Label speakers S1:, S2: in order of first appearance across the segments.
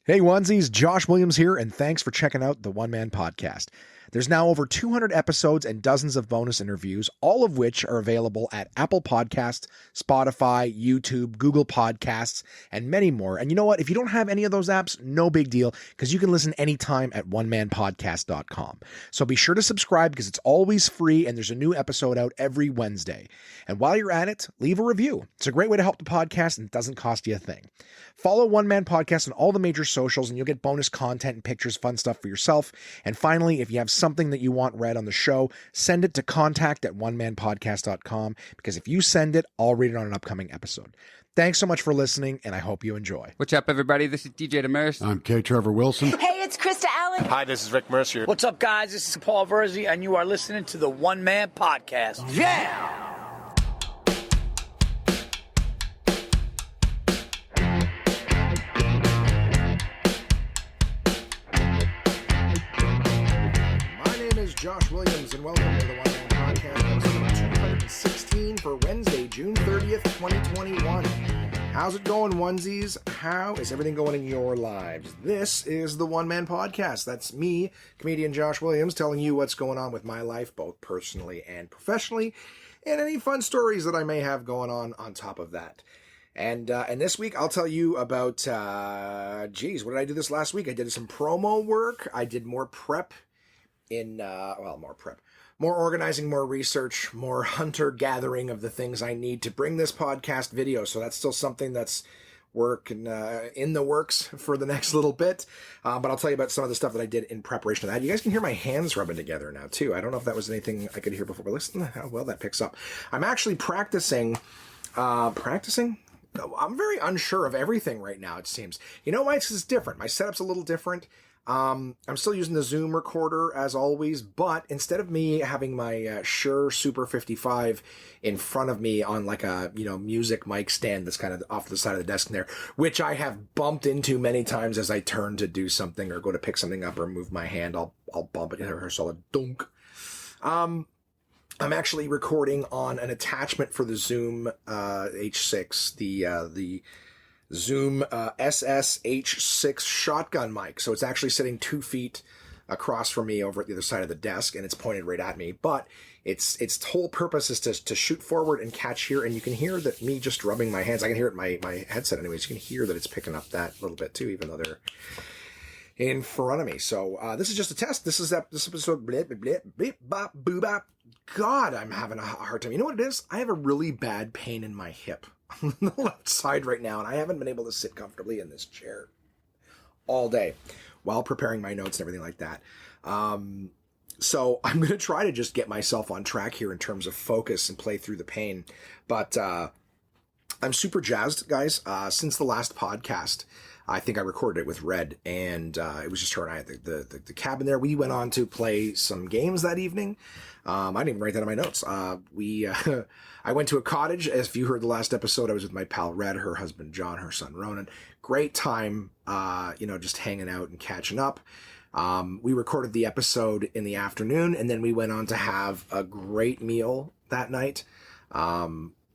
S1: Hey onesies, Josh Williams here, and thanks for checking out the One Man Podcast. There's now over 200 episodes and dozens of bonus interviews, all of which are available at Apple Podcasts, Spotify, YouTube, Google Podcasts, and many more. And you know what? If you don't have any of those apps, no big deal, because you can listen anytime at onemanpodcast.com. So be sure to subscribe because it's always free and there's a new episode out every Wednesday. And while you're at it, leave a review. It's a great way to help the podcast and it doesn't cost you a thing. Follow One Man Podcast on all the major socials and you'll get bonus content and pictures, fun stuff for yourself. And finally, if you have something that you want read on the show, send it to contact@onemanpodcast.com because if you send it, I'll read it on an upcoming episode. Thanks so much for listening, and I hope you enjoy.
S2: What's up, everybody? This is DJ Damaris.
S3: I'm K. Trevor Wilson.
S4: Hey, it's Krista Allen.
S5: Hi, this is Rick Mercier.
S6: What's up, guys? This is Paul Verzi, and you are listening to the One Man Podcast. Yeah!
S1: Josh Williams, and welcome to the One Man Podcast, episode 216 for Wednesday, June 30th, 2021. How's it going, onesies? How is everything going in your lives? This is the One Man Podcast. That's me, comedian Josh Williams, telling you what's going on with my life, both personally and professionally, and any fun stories that I may have going on top of that. And this week, I'll tell you about, what did I do this last week? I did some promo work. I did more prep. More organizing, more research, more hunter-gathering of the things I need to bring this podcast video. So that's still something that's in the works for the next little bit. But I'll tell you about some of the stuff that I did in preparation of that. You guys can hear my hands rubbing together now, too. I don't know if that was anything I could hear before, but listen to how well that picks up. I'm actually practicing. I'm very unsure of everything right now, it seems. You know why? It's different. My setup's a little different. I'm still using the Zoom recorder as always, but instead of me having my Shure Super 55 in front of me on like a, music mic stand that's kind of off the side of the desk there, which I have bumped into many times as I turn to do something or go to pick something up or move my hand, I'll bump it into her solid dunk. I'm actually recording on an attachment for the Zoom H6, the Zoom SSH6 shotgun mic. So it's actually sitting 2 feet across from me over at the other side of the desk, and it's pointed right at me. But its whole purpose is to shoot forward and catch here, and you can hear that me just rubbing my hands. I can hear it in my headset anyways. You can hear that it's picking up that little bit too, even though they're in front of me. So this is just a test. This episode. Blip, blip, blip, bop, boo, bop. God, I'm having a hard time. You know what it is? I have a really bad pain in my hip on the left side right now, and I haven't been able to sit comfortably in this chair all day while preparing my notes and everything like that. So I'm going to try to just get myself on track here in terms of focus and play through the pain. But I'm super jazzed, guys. Since the last podcast, I think I recorded it with Red, and it was just her and I at the cabin there. We went on to play some games that evening. I didn't even write that in my notes. I went to a cottage. As you heard the last episode, I was with my pal Red, her husband John, her son Ronan. Great time, just hanging out and catching up. We recorded the episode in the afternoon, and then we went on to have a great meal that night,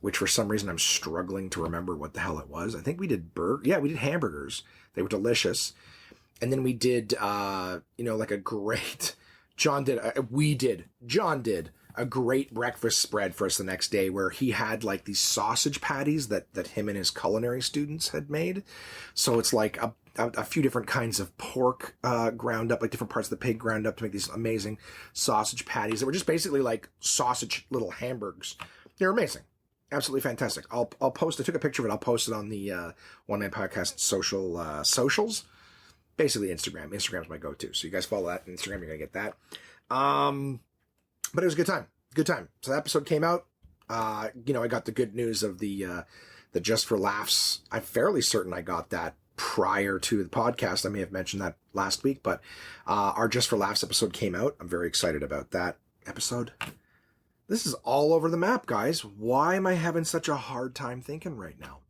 S1: which for some reason I'm struggling to remember what the hell it was. I think we did we did hamburgers. They were delicious. And then we did, like a great... John did a great breakfast spread for us the next day where he had like these sausage patties that him and his culinary students had made. So it's like a few different kinds of pork ground up, like different parts of the pig ground up to make these amazing sausage patties that were just basically like sausage little hamburgers. They're amazing. Absolutely fantastic. I'll post, I took a picture of it. I'll post it on the One Man Podcast socials. Basically Instagram. Instagram's my go-to. So you guys follow that on Instagram, you're going to get that. But it was a good time. Good time. So that episode came out. I got the good news of the Just for Laughs. I'm fairly certain I got that prior to the podcast. I may have mentioned that last week, but our Just for Laughs episode came out. I'm very excited about that episode. This is all over the map, guys. Why am I having such a hard time thinking right now?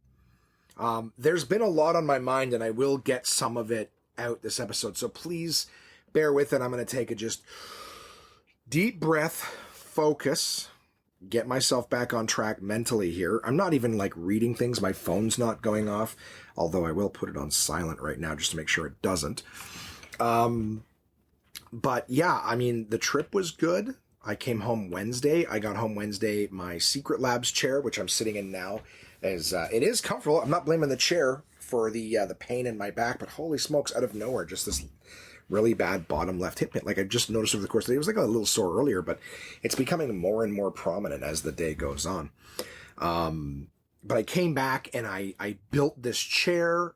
S1: There's been a lot on my mind, and I will get some of it out this episode. So please bear with it. I'm going to take a just deep breath, focus, get myself back on track mentally here. I'm not even like reading things. My phone's not going off, although I will put it on silent right now just to make sure it doesn't. But yeah, I mean, the trip was good. I came home Wednesday. I got home Wednesday. My Secret Labs chair, which I'm sitting in now, it is comfortable. I'm not blaming the chair for the pain in my back, but holy smokes, out of nowhere, just this really bad bottom left hip pain. Like I just noticed over the course of the day, it was like a little sore earlier, but it's becoming more and more prominent as the day goes on. But I came back and I built this chair.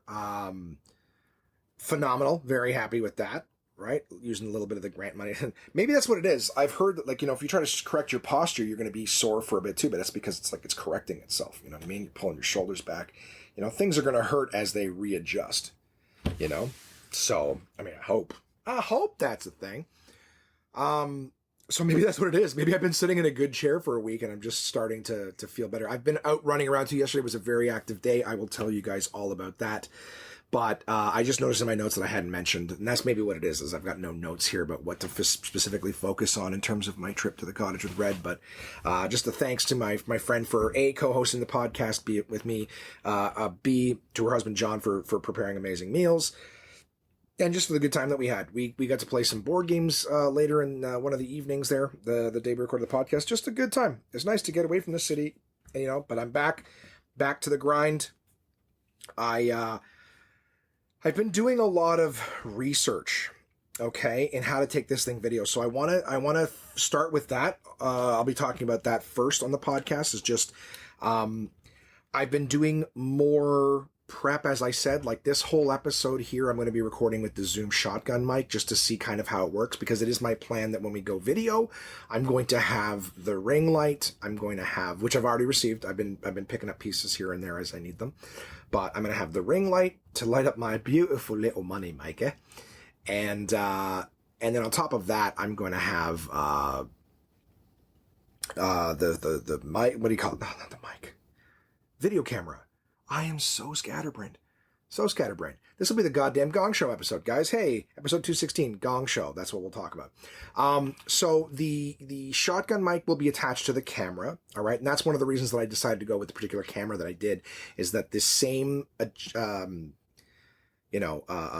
S1: Phenomenal. Very happy with that. Right? Using a little bit of the grant money. Maybe that's what it is. I've heard that, like, if you try to correct your posture, you're going to be sore for a bit too, but that's because it's correcting itself. You know what I mean? You're pulling your shoulders back. Things are going to hurt as they readjust, So, I mean, I hope that's a thing. So maybe that's what it is. Maybe I've been sitting in a good chair for a week and I'm just starting to feel better. I've been out running around too. Yesterday was a very active day. I will tell you guys all about that. But I just noticed in my notes that I hadn't mentioned, and that's maybe what it is I've got no notes here about what to specifically focus on in terms of my trip to the cottage with Red. But just a thanks to my friend for A, co-hosting the podcast, B, with me, B, to her husband John for preparing amazing meals, and just for the good time that we had. We got to play some board games later in one of the evenings there, the day we recorded the podcast. Just a good time. It's nice to get away from the city, but I'm back to the grind. I've been doing a lot of research, okay, in how to take this thing video. So I want to start with that. I'll be talking about that first on the podcast. Is just I've been doing more prep, as I said, like this whole episode here, I'm going to be recording with the Zoom shotgun mic just to see kind of how it works, because it is my plan that when we go video, I'm going to have the ring light. I'm going to have, which I've already received. I've been picking up pieces here and there as I need them, but I'm going to have the ring light to light up my beautiful little money mic, and then on top of that, I'm going to have the mic. What do you call it? No, not the mic. Video camera. I am so scatterbrained. This will be the goddamn Gong Show episode, guys. Hey, episode 216, Gong Show. That's what we'll talk about. So the shotgun mic will be attached to the camera, all right? And that's one of the reasons that I decided to go with the particular camera that I did, is that the same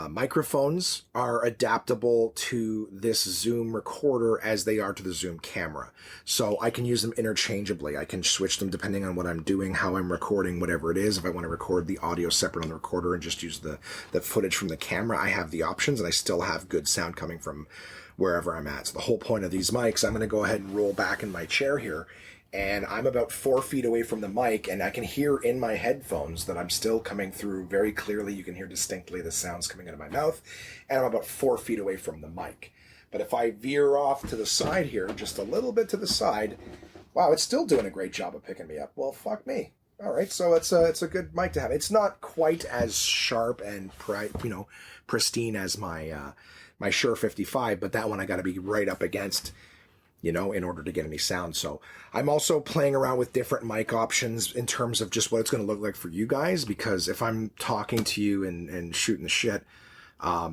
S1: microphones are adaptable to this Zoom recorder as they are to the Zoom camera. So I can use them interchangeably. I can switch them depending on what I'm doing, how I'm recording, whatever it is. If I want to record the audio separate on the recorder and just use the footage from the camera, I have the options, and I still have good sound coming from wherever I'm at. So the whole point of these mics, I'm going to go ahead and roll back in my chair here, and I'm about 4 feet away from the mic, and I can hear in my headphones that I'm still coming through very clearly. You can hear distinctly the sounds coming out of my mouth, and I'm about 4 feet away from the mic. But if I veer off to the side here, just a little bit to the side, wow, it's still doing a great job of picking me up. Well, fuck me. All right, so it's a good mic to have. It's not quite as sharp and pristine as my Shure 55, but that one I got to be right up against, in order to get any sound. So I'm also playing around with different mic options in terms of just what it's going to look like for you guys, because if I'm talking to you and shooting the shit, I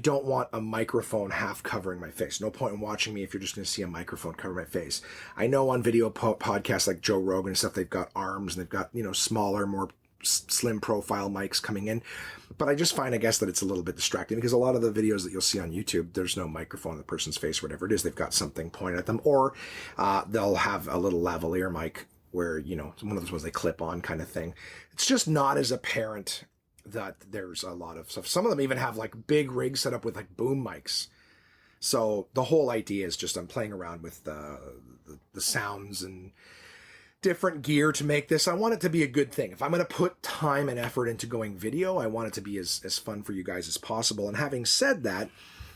S1: don't want a microphone half covering my face. No point in watching me if you're just going to see a microphone cover my face. I know on video podcasts like Joe Rogan and stuff, they've got arms and they've got, smaller, more slim profile mics coming in, but I just find, I guess, that it's a little bit distracting, because a lot of the videos that you'll see on YouTube, there's no microphone in the person's face, whatever it is. They've got something pointed at them, or they'll have a little lavalier mic where, one of those ones they clip on kind of thing. It's just not as apparent that there's a lot of stuff. Some of them even have like big rigs set up with like boom mics. So the whole idea is just I'm playing around with the sounds and different gear to make this. I want it to be a good thing. If I'm going to put time and effort into going video, I want it to be as fun for you guys as possible. And having said that,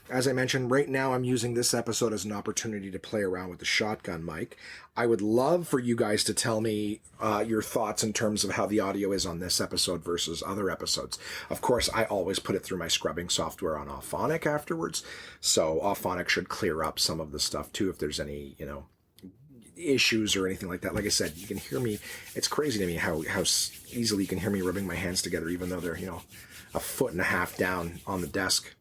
S1: as I mentioned, right now I'm using this episode as an opportunity to play around with the shotgun mic. I would love for you guys to tell me your thoughts in terms of how the audio is on this episode versus other episodes. Of course, I always put it through my scrubbing software on Auphonic afterwards. So Auphonic should clear up some of the stuff too if there's any, issues or anything like that. Like I said, you can hear me. It's crazy to me how easily you can hear me rubbing my hands together, even though they're, 1.5 feet down on the desk.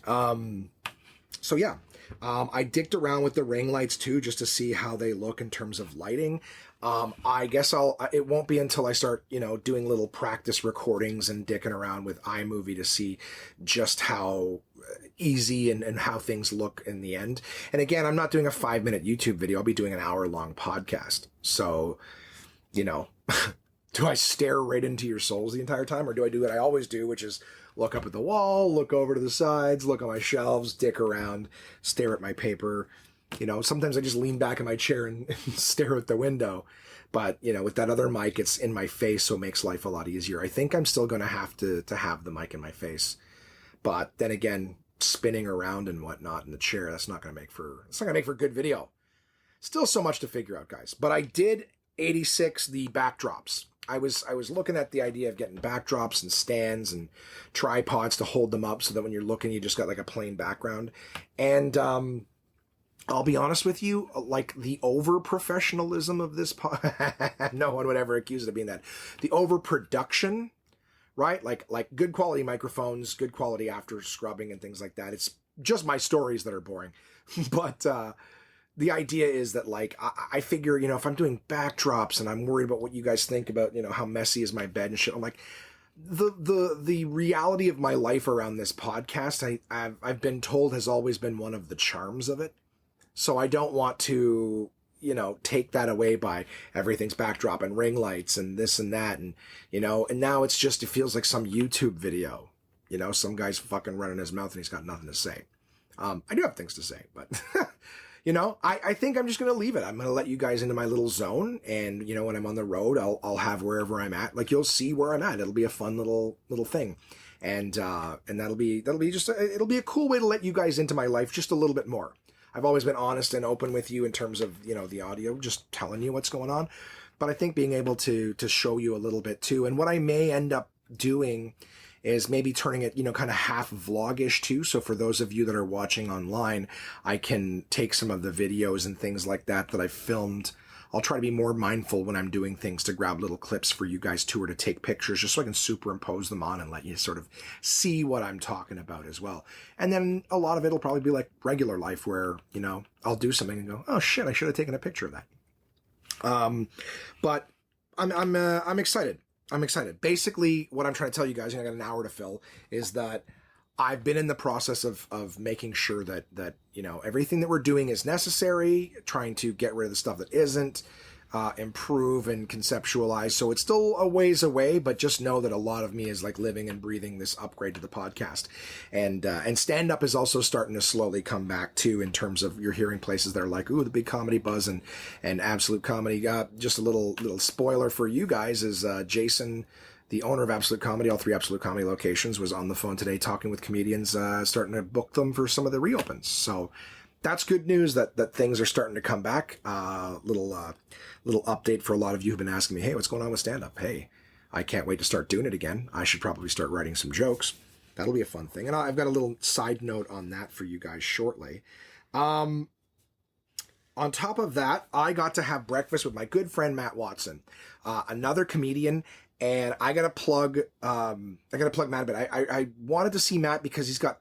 S1: So yeah, I dicked around with the ring lights too, just to see how they look in terms of lighting. I guess it won't be until I start, doing little practice recordings and dicking around with iMovie to see just how easy and how things look in the end. And again, I'm not doing a 5-minute YouTube video. I'll be doing an hour-long podcast. So, do I stare right into your souls the entire time, or do I do what I always do, which is look up at the wall, look over to the sides, look on my shelves, dick around, stare at my paper. Sometimes I just lean back in my chair and stare at the window. But, with that other mic, it's in my face, so it makes life a lot easier. I think I'm still going to have to have the mic in my face. But then again, spinning around and whatnot in the chair, it's not going to make for good video. Still so much to figure out, guys. But I did 86 the backdrops. I was looking at the idea of getting backdrops and stands and tripods to hold them up so that when you're looking, you just got like a plain background. And I'll be honest with you, like the over-professionalism of this no one would ever accuse it of being that. The overproduction, right? Like good quality microphones, good quality after scrubbing and things like that. It's just my stories that are boring. But the idea is that, like, I figure, if I'm doing backdrops and I'm worried about what you guys think about, how messy is my bed and shit, I'm like, the reality of my life around this podcast, I've been told has always been one of the charms of it. So I don't want to, take that away by everything's backdrop and ring lights and this and that. And, and now it feels like some YouTube video, some guy's fucking running his mouth and he's got nothing to say. I do have things to say, but I think I'm just going to leave it. I'm going to let you guys into my little zone. And, when I'm on the road, I'll have wherever I'm at. Like, you'll see where I'm at. It'll be a fun little thing. And that'll be just, it'll be a cool way to let you guys into my life just a little bit more. I've always been honest and open with you in terms of, the audio, just telling you what's going on. But I think being able to show you a little bit too. And what I may end up doing is maybe turning it, kind of half vlogish too. So for those of you that are watching online, I can take some of the videos and things like that I've filmed. I'll try to be more mindful when I'm doing things to grab little clips for you guys too, or to take pictures just so I can superimpose them on and let you sort of see what I'm talking about as well. And then a lot of it'll probably be like regular life where, I'll do something and go, oh shit, I should have taken a picture of that. But I'm excited. I'm excited. Basically, what I'm trying to tell you guys, I got an hour to fill, is that I've been in the process of making sure that everything that we're doing is necessary, trying to get rid of the stuff that isn't, improve and conceptualize. So it's still a ways away, but just know that a lot of me is like living and breathing this upgrade to the podcast. And stand-up is also starting to slowly come back too, in terms of you're hearing places that are like, ooh, the big comedy buzz and Absolute Comedy. Just a little spoiler for you guys is Jason, the owner of Absolute Comedy, all 3 Absolute Comedy locations, was on the phone today talking with comedians, starting to book them for some of the reopens. So that's good news that things are starting to come back. Little update for a lot of you who've been asking me, hey, what's going on with stand-up? Hey, I can't wait to start doing it again. I should probably start writing some jokes. That'll be a fun thing. And I've got a little side note on that for you guys shortly. On top of that, I got to have breakfast with my good friend Matt Watson, another comedian. And I gotta plug Matt a bit. I wanted to see Matt because he's got,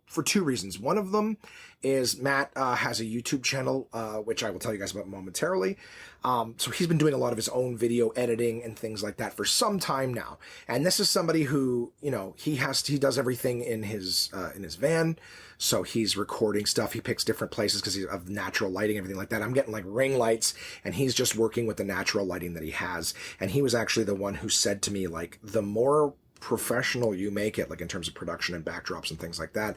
S1: for 2 reasons. One of them is Matt has a YouTube channel, which I will tell you guys about momentarily. So he's been doing a lot of his own video editing and things like that for some time now. And this is somebody who, he does everything in his van. So he's recording stuff. He picks different places because he's of natural lighting, everything like that. I'm getting like ring lights, and he's just working with the natural lighting that he has. And he was actually the one who said to me, like, the more professional you make it, like in terms of production and backdrops and things like that,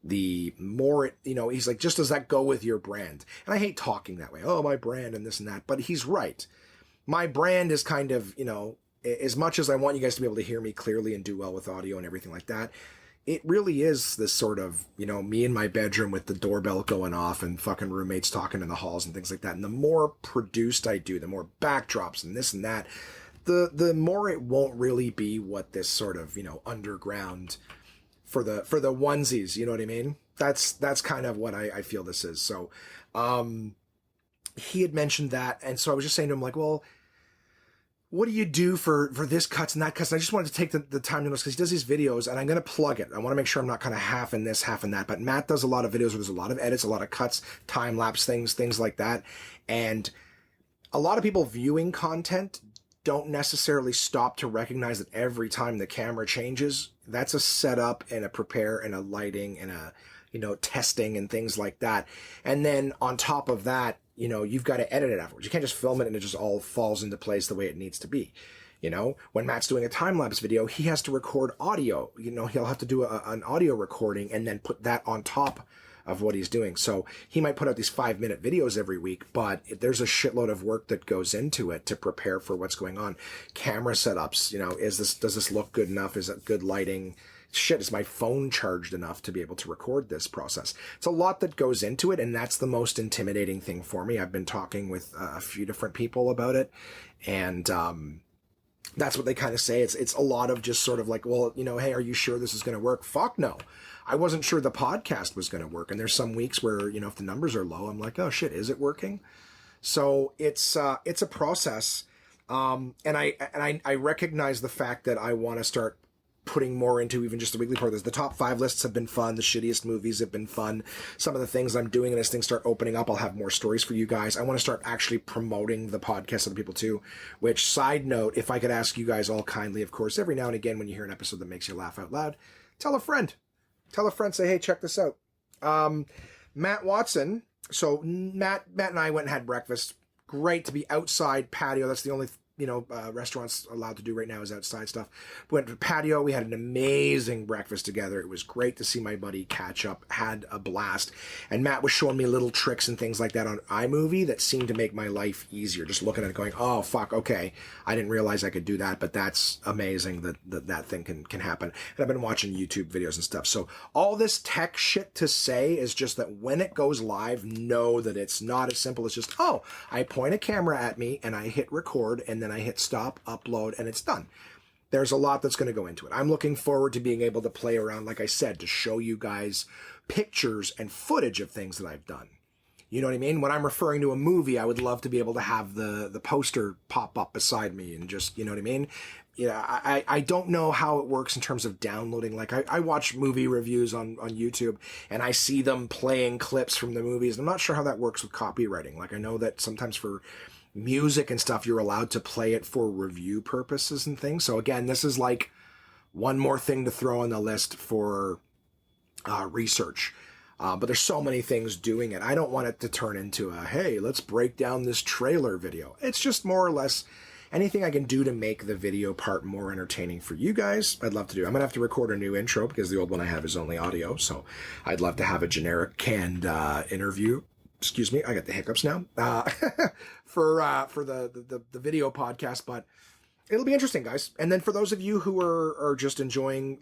S1: the more it, he's like, just does that go with your brand? And I hate talking that way. Oh, my brand and this and that. But he's right. My brand is kind of, as much as I want you guys to be able to hear me clearly and do well with audio and everything like that, it really is this sort of, me in my bedroom with the doorbell going off and fucking roommates talking in the halls and things like that. And the more produced I do, the more backdrops and this and that, the more it won't really be what this sort of, underground for the onesies, you know what I mean? That's kind of what I feel this is. So, he had mentioned that. And so I was just saying to him, like, well, what do you do for this cuts and that cuts? And I just wanted to take the time to notice because he does these videos, and I'm going to plug it. I want to make sure I'm not kind of half in this, half in that. But Matt does a lot of videos where there's a lot of edits, a lot of cuts, time lapse things like that. And a lot of people viewing content don't necessarily stop to recognize that every time the camera changes, that's a setup and a prepare and a lighting and a, testing and things like that. And then on top of that, you've got to edit it afterwards. You can't just film it and it just all falls into place the way it needs to be. When Matt's doing a time-lapse video, he has to record audio. He'll have to do an audio recording and then put that on top of what he's doing. So he might put out these 5-minute videos every week, but there's a shitload of work that goes into it to prepare for what's going on. Camera setups, does this look good enough? Is it good lighting? Shit, is my phone charged enough to be able to record this process? It's a lot that goes into it, and that's the most intimidating thing for me. I've been talking with a few different people about it, and that's what they kind of say. It's a lot of just sort of like, well, hey, are you sure this is going to work? Fuck no. I wasn't sure the podcast was going to work, and there's some weeks where, if the numbers are low, I'm like, oh shit, is it working? So it's a process, and I recognize the fact that I want to start putting more into even just the weekly part of this. The top 5 lists have been fun. The shittiest movies have been fun. Some of the things I'm doing, and as things start opening up, I'll have more stories for you guys. I want to start actually promoting the podcast to other people too, which, side note, if I could ask you guys all kindly, of course, every now and again when you hear an episode that makes you laugh out loud, tell a friend, say, hey, check this out. Matt Watson. So Matt and I went and had breakfast. Great to be outside patio. That's the only restaurants allowed to do right now is outside stuff. We went to the patio. We had an amazing breakfast together. It was great to see my buddy catch up, had a blast. And Matt was showing me little tricks and things like that on iMovie that seemed to make my life easier. Just looking at it going, oh, fuck, okay. I didn't realize I could do that, but that's amazing that thing can happen. And I've been watching YouTube videos and stuff. So all this tech shit to say is just that when it goes live, know that it's not as simple as just, oh, I point a camera at me and I hit record and then I hit stop, upload, and it's done. There's a lot that's going to go into it. I'm looking forward to being able to play around, like I said, to show you guys pictures and footage of things that I've done. You know what I mean? When I'm referring to a movie, I would love to be able to have the poster pop up beside me and just, you know what I mean? Yeah, I don't know how it works in terms of downloading. Like I watch movie reviews on YouTube and I see them playing clips from the movies. I'm not sure how that works with copywriting. Like I know that sometimes for music and stuff, you're allowed to play it for review purposes and things. So again, this is like one more thing to throw on the list for research. But there's so many things doing it. I don't want it to turn into a, hey, let's break down this trailer video. It's just more or less anything I can do to make the video part more entertaining for you guys. I'd love to do. I'm going to have to record a new intro because the old one I have is only audio. So I'd love to have a generic canned interview. Excuse me, I got the hiccups now, for the video podcast, but it'll be interesting, guys. And then for those of you who are just enjoying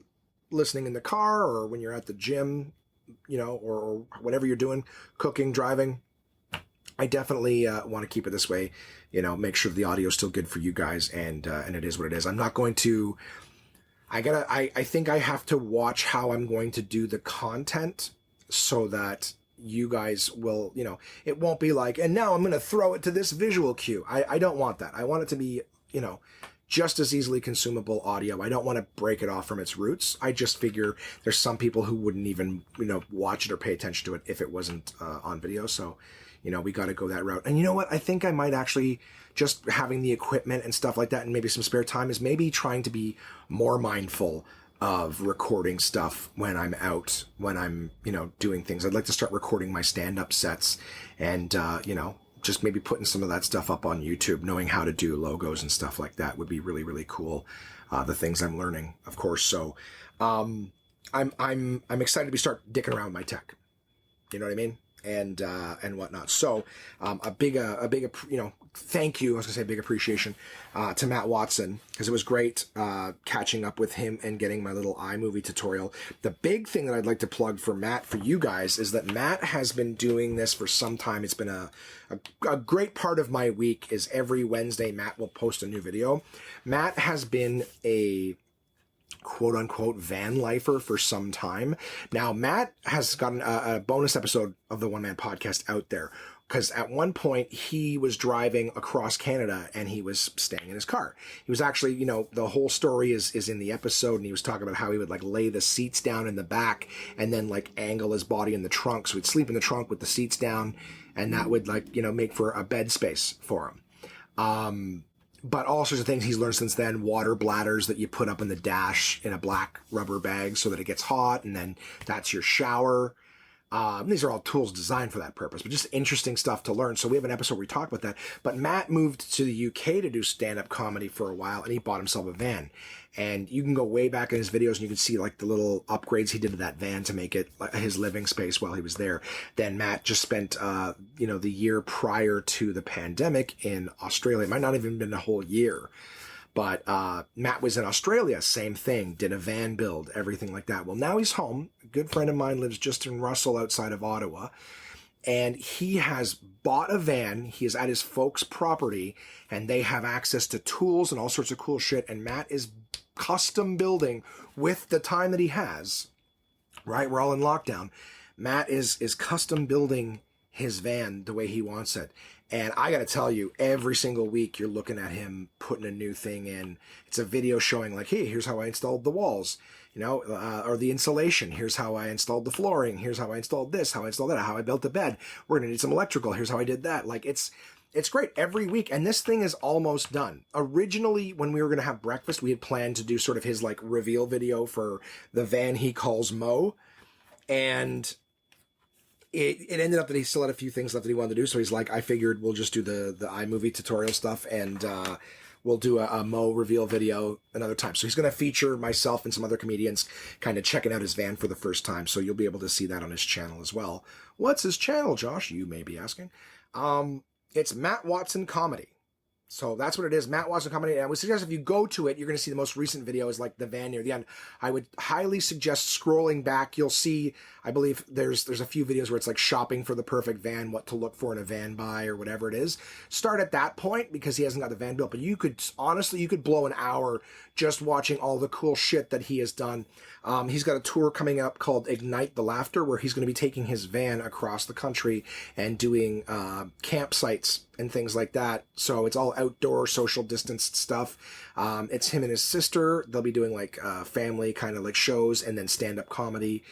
S1: listening in the car or when you're at the gym, or whatever you're doing, cooking, driving, I definitely want to keep it this way, make sure the audio is still good for you guys, and it is what it is. I'm not going to, I think I have to watch how I'm going to do the content so that you guys will, it won't be like, and now I'm going to throw it to this visual cue. I don't want that. I want it to be, just as easily consumable audio. I don't want to break it off from its roots. I just figure there's some people who wouldn't even, watch it or pay attention to it if it wasn't on video. So, we got to go that route. And you know what? I think I might actually, just having the equipment and stuff like that and maybe some spare time, is maybe trying to be more mindful of recording stuff when I'm out, when I'm, doing things. I'd like to start recording my stand-up sets and, just maybe putting some of that stuff up on YouTube. Knowing how to do logos and stuff like that would be really, really cool. The things I'm learning, of course. So, I'm excited to start dicking around with my tech. You know what I mean? And whatnot. So, a big, thank you. I was gonna say big appreciation, to Matt Watson, because it was great, catching up with him and getting my little iMovie tutorial. The big thing that I'd like to plug for Matt, for you guys, is that Matt has been doing this for some time. It's been a great part of my week is every Wednesday, Matt will post a new video. Matt has been a quote unquote van lifer for some time. Now, Matt has gotten a bonus episode of the One Man Podcast out there because at one point he was driving across Canada and he was staying in his car. He was actually, you know, the whole story is in the episode, and he was talking about how he would like lay the seats down in the back and then like angle his body in the trunk. So he'd sleep in the trunk with the seats down, and that would like, you know, make for a bed space for him. But all sorts of things he's learned since then. Water bladders that you put up in the dash in a black rubber bag so that it gets hot, and then that's your shower. These are all tools designed for that purpose, but just interesting stuff to learn. So we have an episode where we talk about that. But Matt moved to the UK to do stand-up comedy for a while, and he bought himself a van. And you can go way back in his videos and you can see like the little upgrades he did to that van to make it his living space while he was there. Then Matt just spent, you know, the year prior to the pandemic in Australia. It might not have even been a whole year. But Matt was in Australia, same thing, did a van build, everything like that. Well, now he's home. A good friend of mine lives just in Russell outside of Ottawa. And he has bought a van. He is at his folks' property, and they have access to tools and all sorts of cool shit. And Matt is custom building with the time that he has, right? We're all in lockdown. Matt is custom building his van the way he wants it. And I got to tell you, every single week you're looking at him putting a new thing in. It's a video showing like, hey, here's how I installed the walls, you know, or the insulation. Here's how I installed the flooring. Here's how I installed this, how I installed that, how I built the bed. We're going to need some electrical. Here's how I did that. Like it's great every week. And this thing is almost done. Originally, when we were going to have breakfast, we had planned to do sort of his like reveal video for the van he calls Mo. And it ended up that he still had a few things left that he wanted to do. So he's like, I figured we'll just do the iMovie tutorial stuff, and we'll do a Mo reveal video another time. So he's going to feature myself and some other comedians kind of checking out his van for the first time. So you'll be able to see that on his channel as well. What's his channel, Josh? You may be asking. It's Matt Watson Comedy. So that's what it is, Matt Watson Comedy. And I would suggest if you go to it, you're going to see the most recent video is like the van near the end. I would highly suggest scrolling back. You'll see, I believe there's a few videos where it's like shopping for the perfect van, what to look for in a van buy or whatever it is. Start at that point because he hasn't got the van built. But you could, honestly, you could blow an hour just watching all the cool shit that he has done. He's got a tour coming up called Ignite the Laughter, where he's going to be taking his van across the country and doing campsites and things like that. So it's all outdoor, social distanced stuff. It's him and his sister. They'll be doing like family kind of like shows and then stand-up comedy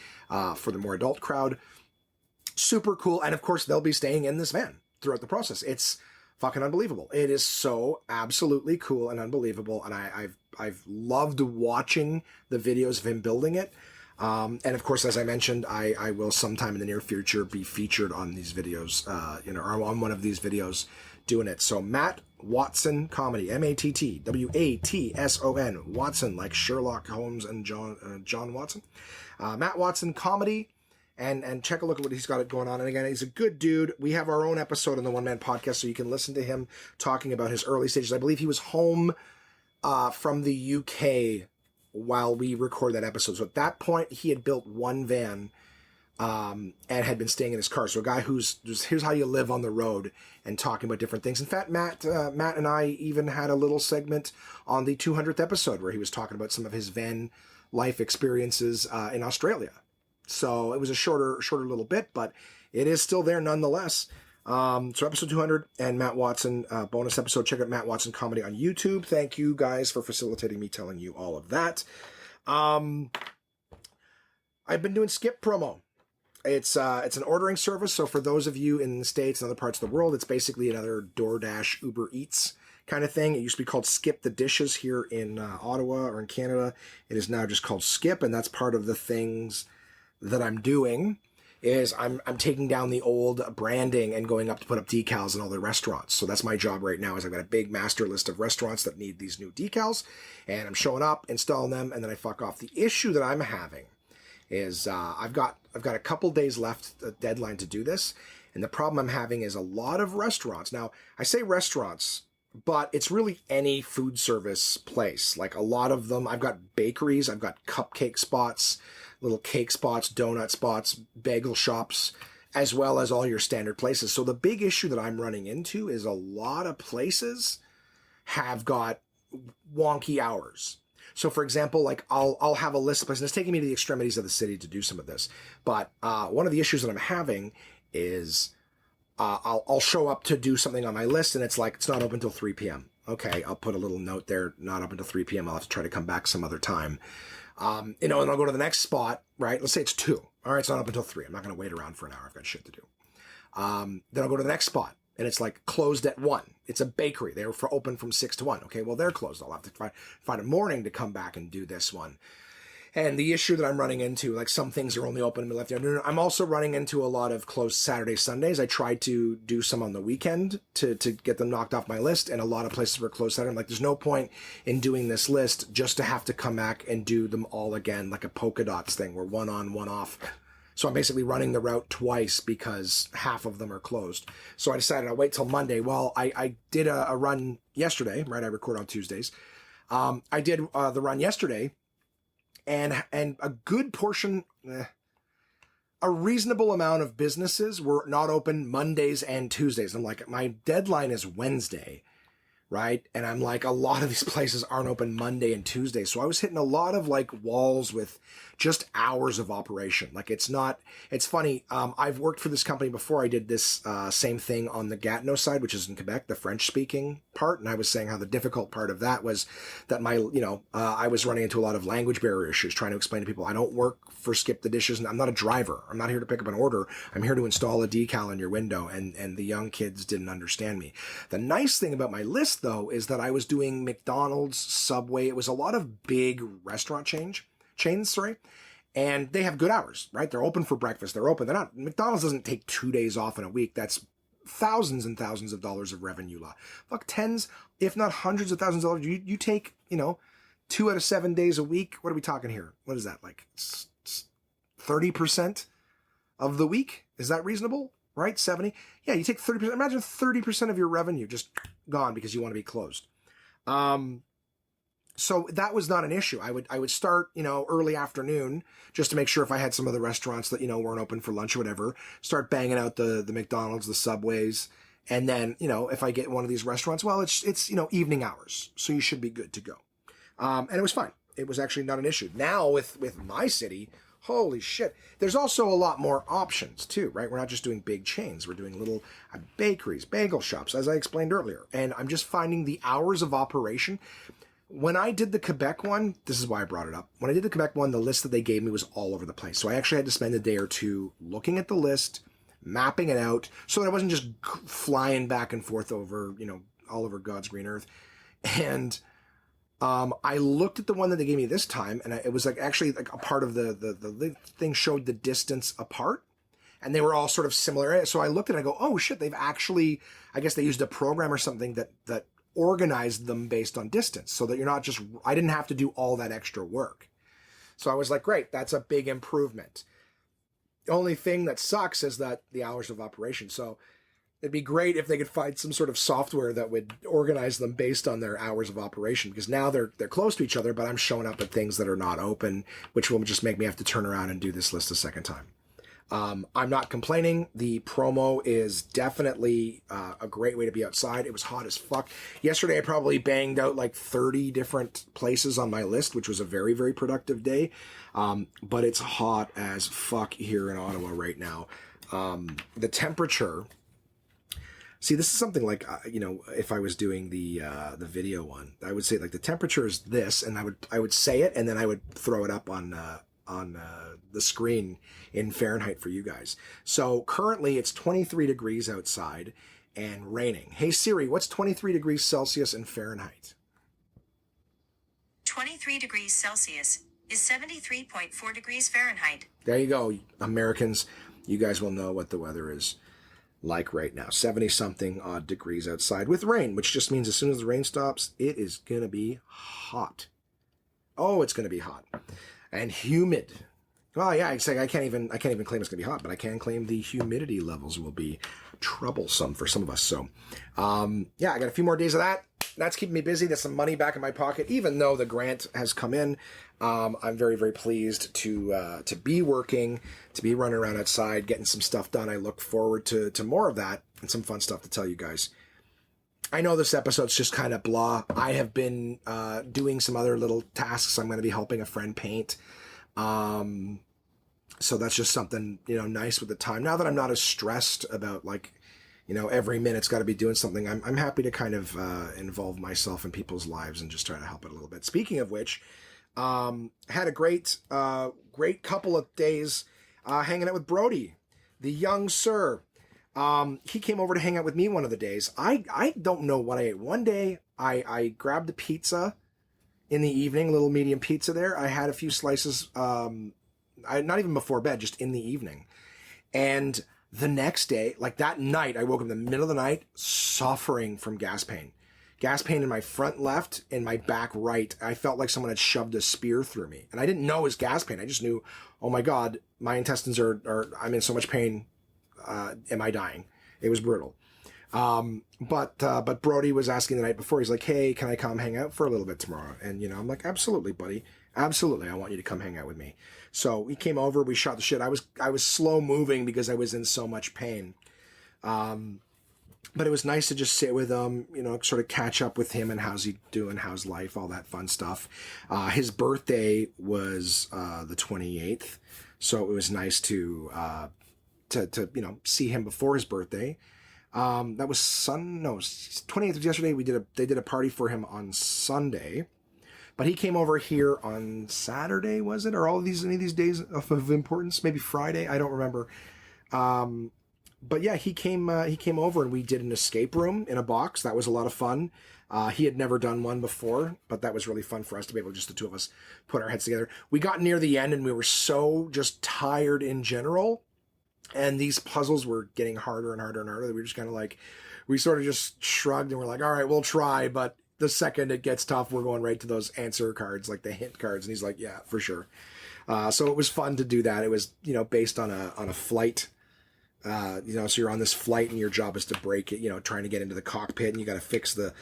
S1: for the more adult crowd. Super cool. And of course, they'll be staying in this van throughout the process. It's fucking unbelievable. It is so absolutely cool and unbelievable. And I've loved watching the videos of him building it. And of course, as I mentioned, I will sometime in the near future be featured on these videos, or on one of these videos doing it. So Matt Watson Comedy, MattWatson, Watson, like Sherlock Holmes and John Watson. Matt Watson Comedy, and check a look at what he's got going on. And again, he's a good dude. We have our own episode on the One Man Podcast, so you can listen to him talking about his early stages. I believe he was home from the UK while we record that episode. So at that point, he had built one van and had been staying in his car. So a guy who's just, here's how you live on the road and talking about different things. In fact, Matt and I even had a little segment on the 200th episode where he was talking about some of his van life experiences in Australia. So it was a shorter little bit, but it is still there nonetheless. So episode 200 and Matt Watson bonus episode. Check out Matt Watson Comedy on YouTube. Thank you guys for facilitating me telling you all of that. I've been doing Skip promo. It's an ordering service. So for those of you in the States and other parts of the world, it's basically another DoorDash, Uber Eats kind of thing. It used to be called Skip the Dishes here in Ottawa or in Canada. It is now just called Skip, and that's part of the things that I'm doing. Is I'm taking down the old branding and going up to put up decals in all the restaurants. So that's my job right now. Is I've got a big master list of restaurants that need these new decals, and I'm showing up, installing them, and then I fuck off. The issue that I'm having is I've got a couple days left, a deadline to do this, and the problem I'm having is a lot of restaurants. Now I say restaurants, but it's really any food service place. Like a lot of them, I've got bakeries, I've got cupcake spots, little cake spots, donut spots, bagel shops, as well as all your standard places. So the big issue that I'm running into is a lot of places have got wonky hours. So for example, like I'll have a list of places, and it's taking me to the extremities of the city to do some of this. But one of the issues that I'm having is I'll show up to do something on my list, and it's like, it's not open until 3 p.m. Okay, I'll put a little note there, not open until 3 p.m. I'll have to try to come back some other time. And I'll go to the next spot, right? Let's say it's 2. All right, it's not open until 3. I'm not going to wait around for an hour. I've got shit to do. Then I'll go to the next spot, and it's like closed at 1. It's a bakery. They were open from 6 to 1. Okay, well, they're closed. I'll have to find a morning to come back and do this one. And the issue that I'm running into, like some things are only open in the afternoon. I'm also running into a lot of closed Saturday, Sundays. I tried to do some on the weekend to get them knocked off my list, and a lot of places were closed Saturday. I'm like, there's no point in doing this list just to have to come back and do them all again, like a polka dots thing where 1 on, 1 off. So I'm basically running the route twice because half of them are closed. So I decided I'll wait till Monday. Well, I did a run yesterday, right? I record on Tuesdays. I did the run yesterday. And a good portion, a reasonable amount of businesses were not open Mondays and Tuesdays. I'm like, my deadline is Wednesday, right? And I'm like, a lot of these places aren't open Monday and Tuesday. So I was hitting a lot of like walls with just hours of operation. Like it's funny. I've worked for this company before. I did this same thing on the Gatineau side, which is in Quebec, the French speaking part. And I was saying how the difficult part of that was that I was running into a lot of language barrier issues, trying to explain to people, I don't work for Skip the Dishes, and I'm not a driver. I'm not here to pick up an order. I'm here to install a decal in your window. And the young kids didn't understand me. The nice thing about my list though, is that I was doing McDonald's, Subway. It was a lot of big restaurant chains, and they have good hours, right? They're open for breakfast. McDonald's doesn't take 2 days off in a week. That's thousands and thousands of dollars of revenue. Fuck, tens, if not hundreds of thousands of dollars. You take, 2 out of 7 days a week. What are we talking here? What is that? Like 30% of the week? Is that reasonable? Right? 70? Yeah, you take 30%. Imagine 30% of your revenue just gone because you want to be closed. So that was not an issue. I would start, early afternoon just to make sure if I had some of the restaurants that, weren't open for lunch or whatever, start banging out the McDonald's, the Subways. And then, if I get one of these restaurants, well, it's evening hours. So you should be good to go. And it was fine. It was actually not an issue. Now with my city, holy shit. There's also a lot more options too, right? We're not just doing big chains. We're doing little bakeries, bagel shops, as I explained earlier. And I'm just finding the hours of operation. When I did the Quebec one, this is why I brought it up. When I did the Quebec one, the list that they gave me was all over the place. So I actually had to spend a day or two looking at the list, mapping it out, so that I wasn't just flying back and forth over, all over God's green earth. And I looked at the one that they gave me this time, and it was actually a part of the thing showed the distance apart, and they were all sort of similar. So I looked at it and I go, oh shit, they've actually, I guess they used a program or something that organized them based on distance, so that you're not just, I didn't have to do all that extra work. So I was like, great, that's a big improvement. The only thing that sucks is that the hours of operation. So it'd be great if they could find some sort of software that would organize them based on their hours of operation, because now they're close to each other, but I'm showing up at things that are not open, which will just make me have to turn around and do this list a second time. I'm not complaining. The promo is definitely a great way to be outside. It was hot as fuck. Yesterday, I probably banged out like 30 different places on my list, which was a very, very productive day. But it's hot as fuck here in Ottawa right now. The temperature... See, this is something like, if I was doing the video one, I would say like the temperature is this, and I would say it, and then I would throw it up on the screen in Fahrenheit for you guys. So currently it's 23 degrees outside and raining. Hey Siri, what's 23 degrees Celsius in Fahrenheit?
S3: 23 degrees Celsius is 73.4 degrees Fahrenheit.
S1: There you go, Americans. You guys will know what the weather is like right now. 70 something odd degrees outside with rain, which just means as soon as the rain stops, it is going to be hot. Oh, it's going to be hot. And humid. Well, yeah, it's like I can't even claim it's going to be hot, but I can claim the humidity levels will be troublesome for some of us. So, yeah, I got a few more days of that. That's keeping me busy. That's some money back in my pocket, even though the grant has come in. I'm very, very pleased to be working, to be running around outside, getting some stuff done. I look forward to more of that and some fun stuff to tell you guys. I know this episode's just kind of blah. I have been doing some other little tasks. I'm going to be helping a friend paint. So that's just something, nice with the time. Now that I'm not as stressed about every minute's got to be doing something. I'm happy to kind of involve myself in people's lives and just try to help it a little bit. Speaking of which, had a great couple of days hanging out with Brody, the young sir. He came over to hang out with me one of the days. I don't know what I ate. One day I grabbed a pizza in the evening, a little medium pizza there. I had a few slices, not even before bed, just in the evening. And the next day, like that night, I woke up in the middle of the night suffering from gas pain. Gas pain in my front left and my back right. I felt like someone had shoved a spear through me. And I didn't know it was gas pain. I just knew, oh my God, my intestines I'm in so much pain. Am I dying? It was brutal. But Brody was asking the night before. He's like, hey, can I come hang out for a little bit tomorrow? And, I'm like, absolutely, buddy. Absolutely. I want you to come hang out with me. So he came over, we shot the shit. I was slow moving because I was in so much pain. But it was nice to just sit with him, sort of catch up with him and how's he doing, how's life, all that fun stuff. His birthday was, the 28th. So it was nice to see him before his birthday. That was 28th was yesterday. They did a party for him on Sunday, but he came over here on Saturday, was it? Or any of these days of importance? Maybe Friday. I don't remember. But yeah, he came over and we did an escape room in a box. That was a lot of fun. He had never done one before, but that was really fun for us to be able to just the two of us put our heads together. We got near the end and we were so just tired in general. And these puzzles were getting harder and harder and harder. We were just kind of like, we sort of just shrugged and we're like, all right, we'll try. But the second it gets tough, we're going right to those answer cards, like the hint cards. And he's like, yeah, for sure. So it was fun to do that. It was, based on a flight. So you're on this flight and your job is to break it, trying to get into the cockpit and you got to fix the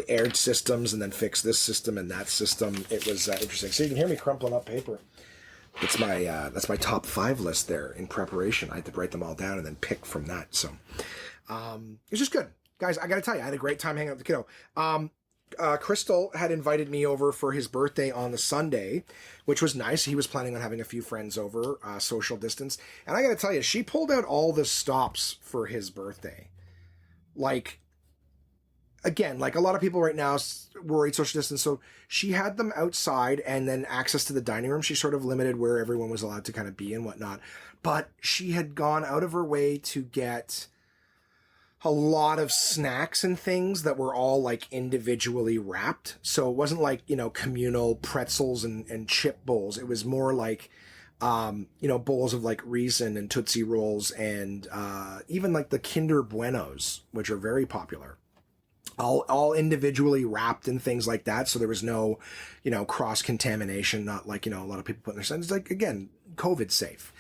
S1: air systems and then fix this system and that system. It was interesting. So you can hear me crumpling up paper. That's my top 5 list there in preparation. I had to write them all down and then pick from that. So, it's just good. Guys, I got to tell you, I had a great time hanging out with the kiddo. Crystal had invited me over for his birthday on the Sunday, which was nice. He was planning on having a few friends over, social distance. And I got to tell you, she pulled out all the stops for his birthday. Again, like a lot of people right now worried social distance. So she had them outside and then access to the dining room. She sort of limited where everyone was allowed to kind of be and whatnot. But she had gone out of her way to get a lot of snacks and things that were all like individually wrapped. So it wasn't like, communal pretzels and chip bowls. It was more like, bowls of like Reason and Tootsie Rolls and even like the Kinder Buenos, which are very popular. All individually wrapped and things like that. So there was no, cross-contamination, not like, a lot of people putting their senses, like, again, COVID safe.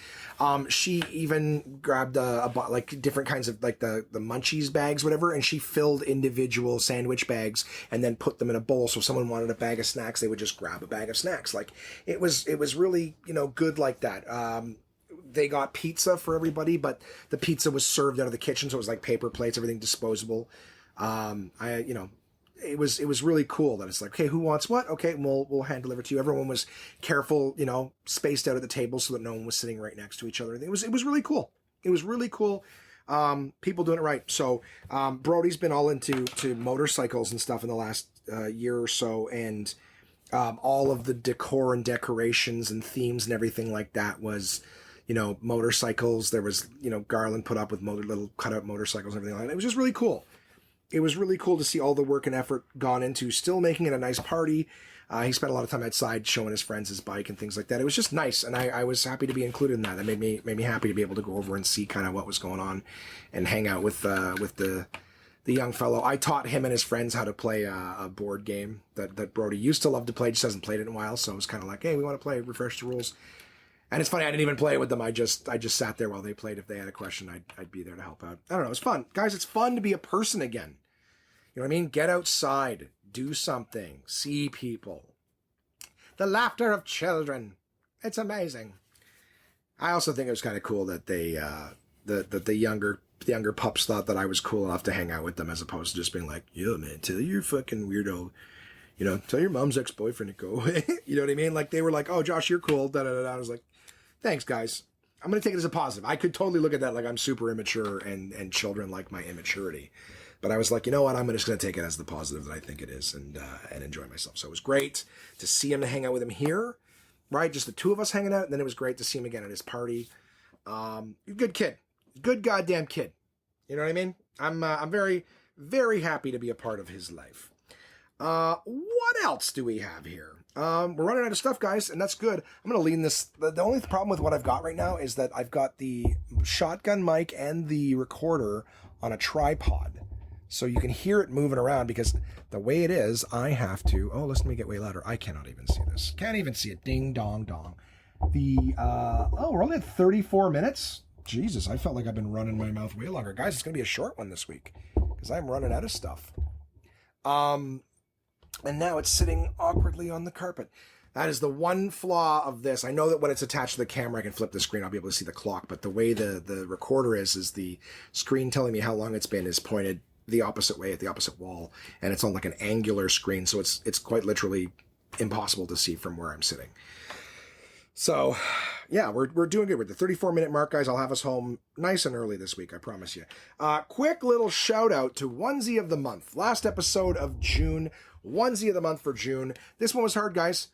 S1: She even grabbed like different kinds of like the munchies bags, whatever, and she filled individual sandwich bags and then put them in a bowl. So if someone wanted a bag of snacks, they would just grab a bag of snacks. Like it was really, good like that. They got pizza for everybody, but the pizza was served out of the kitchen. So it was like paper plates, everything disposable. It was really cool that it's like, okay, who wants what? Okay, we'll hand deliver to you. Everyone was careful, spaced out at the table so that no one was sitting right next to each other. It was really cool. It was really cool. People doing it right. So, Brody's been all into motorcycles and stuff in the last year or so, and all of the decor and decorations and themes and everything like that was, motorcycles. There was, garland put up with little cutout motorcycles and everything like that. It was just really cool. It was really cool to see all the work and effort gone into still making it a nice party. He spent a lot of time outside showing his friends his bike and things like that. It was just nice, and I was happy to be included in that. That made me happy to be able to go over and see kind of what was going on and hang out with the young fellow. I taught him and his friends how to play a board game that Brody used to love to play, just hasn't played it in a while. So it was kind of like, hey, we want to play, refresh the rules. And it's funny, I didn't even play it with them. I just sat there while they played. If they had a question, I'd be there to help out. I don't know. It's fun. Guys, it's fun to be a person again. You know what I mean? Get outside, do something, see people. The laughter of children. It's amazing. I also think it was kind of cool that they, the younger pups thought that I was cool enough to hang out with them as opposed to just being like, yo, man, tell your fucking weirdo, tell your mom's ex-boyfriend to go away. You know what I mean? Like they were like, oh, Josh, you're cool. Da, da, da, da. I was like, thanks, guys. I'm going to take it as a positive. I could totally look at that like I'm super immature and children like my immaturity. But I was like, you know what? I'm just going to take it as the positive that I think it is and enjoy myself. So it was great to see him, to hang out with him here, right? Just the two of us hanging out. And then it was great to see him again at his party. Good kid. Good goddamn kid. You know what I mean? I'm very, very happy to be a part of his life. What else do we have here? We're running out of stuff, guys, and that's good. I'm going to lean this. The only problem with what I've got right now is that I've got the shotgun mic and the recorder on a tripod. So you can hear it moving around because the way it is, I have to... Oh, listen, let me get way louder. I cannot even see this. Can't even see it. Ding, dong, dong. We're only at 34 minutes. Jesus, I felt like I've been running my mouth way longer. Guys, it's going to be a short one this week because I'm running out of stuff. And now it's sitting awkwardly on the carpet. That is the one flaw of this. I know that when it's attached to the camera, I can flip the screen. I'll be able to see the clock. But the way the recorder is the screen telling me how long it's been is pointed the opposite way at the opposite wall. And it's on like an angular screen. So it's quite literally impossible to see from where I'm sitting. So, yeah, we're doing good. We're at the 34-minute mark, guys. I'll have us home nice and early this week, I promise you. Quick little shout-out to Onesie of the Month. Last episode of June, Onesie of the Month for June. This one was hard, guys.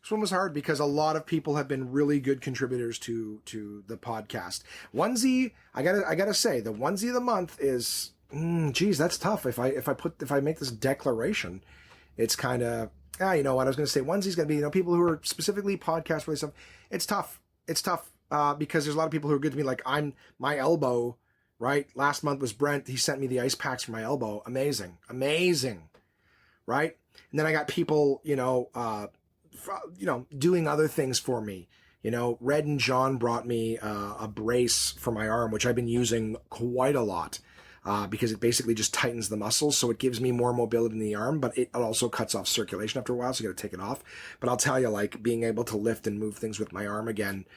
S1: This one was hard because a lot of people have been really good contributors to the podcast. Onesie, I gotta say, the Onesie of the Month is, geez, that's tough. If I make this declaration, it's kind of... you know what? I was going to say Onesie's going to be, people who are specifically podcast related stuff. It's tough. It's tough because there's a lot of people who are good to me. Like my elbow, right? Last month was Brent. He sent me the ice packs for my elbow. Amazing. Right? And then I got people, doing other things for me. Red and John brought me a brace for my arm, which I've been using quite a lot. Because it basically just tightens the muscles, so it gives me more mobility in the arm, but it also cuts off circulation after a while, so you gotta take it off. But I'll tell you, like, being able to lift and move things with my arm again,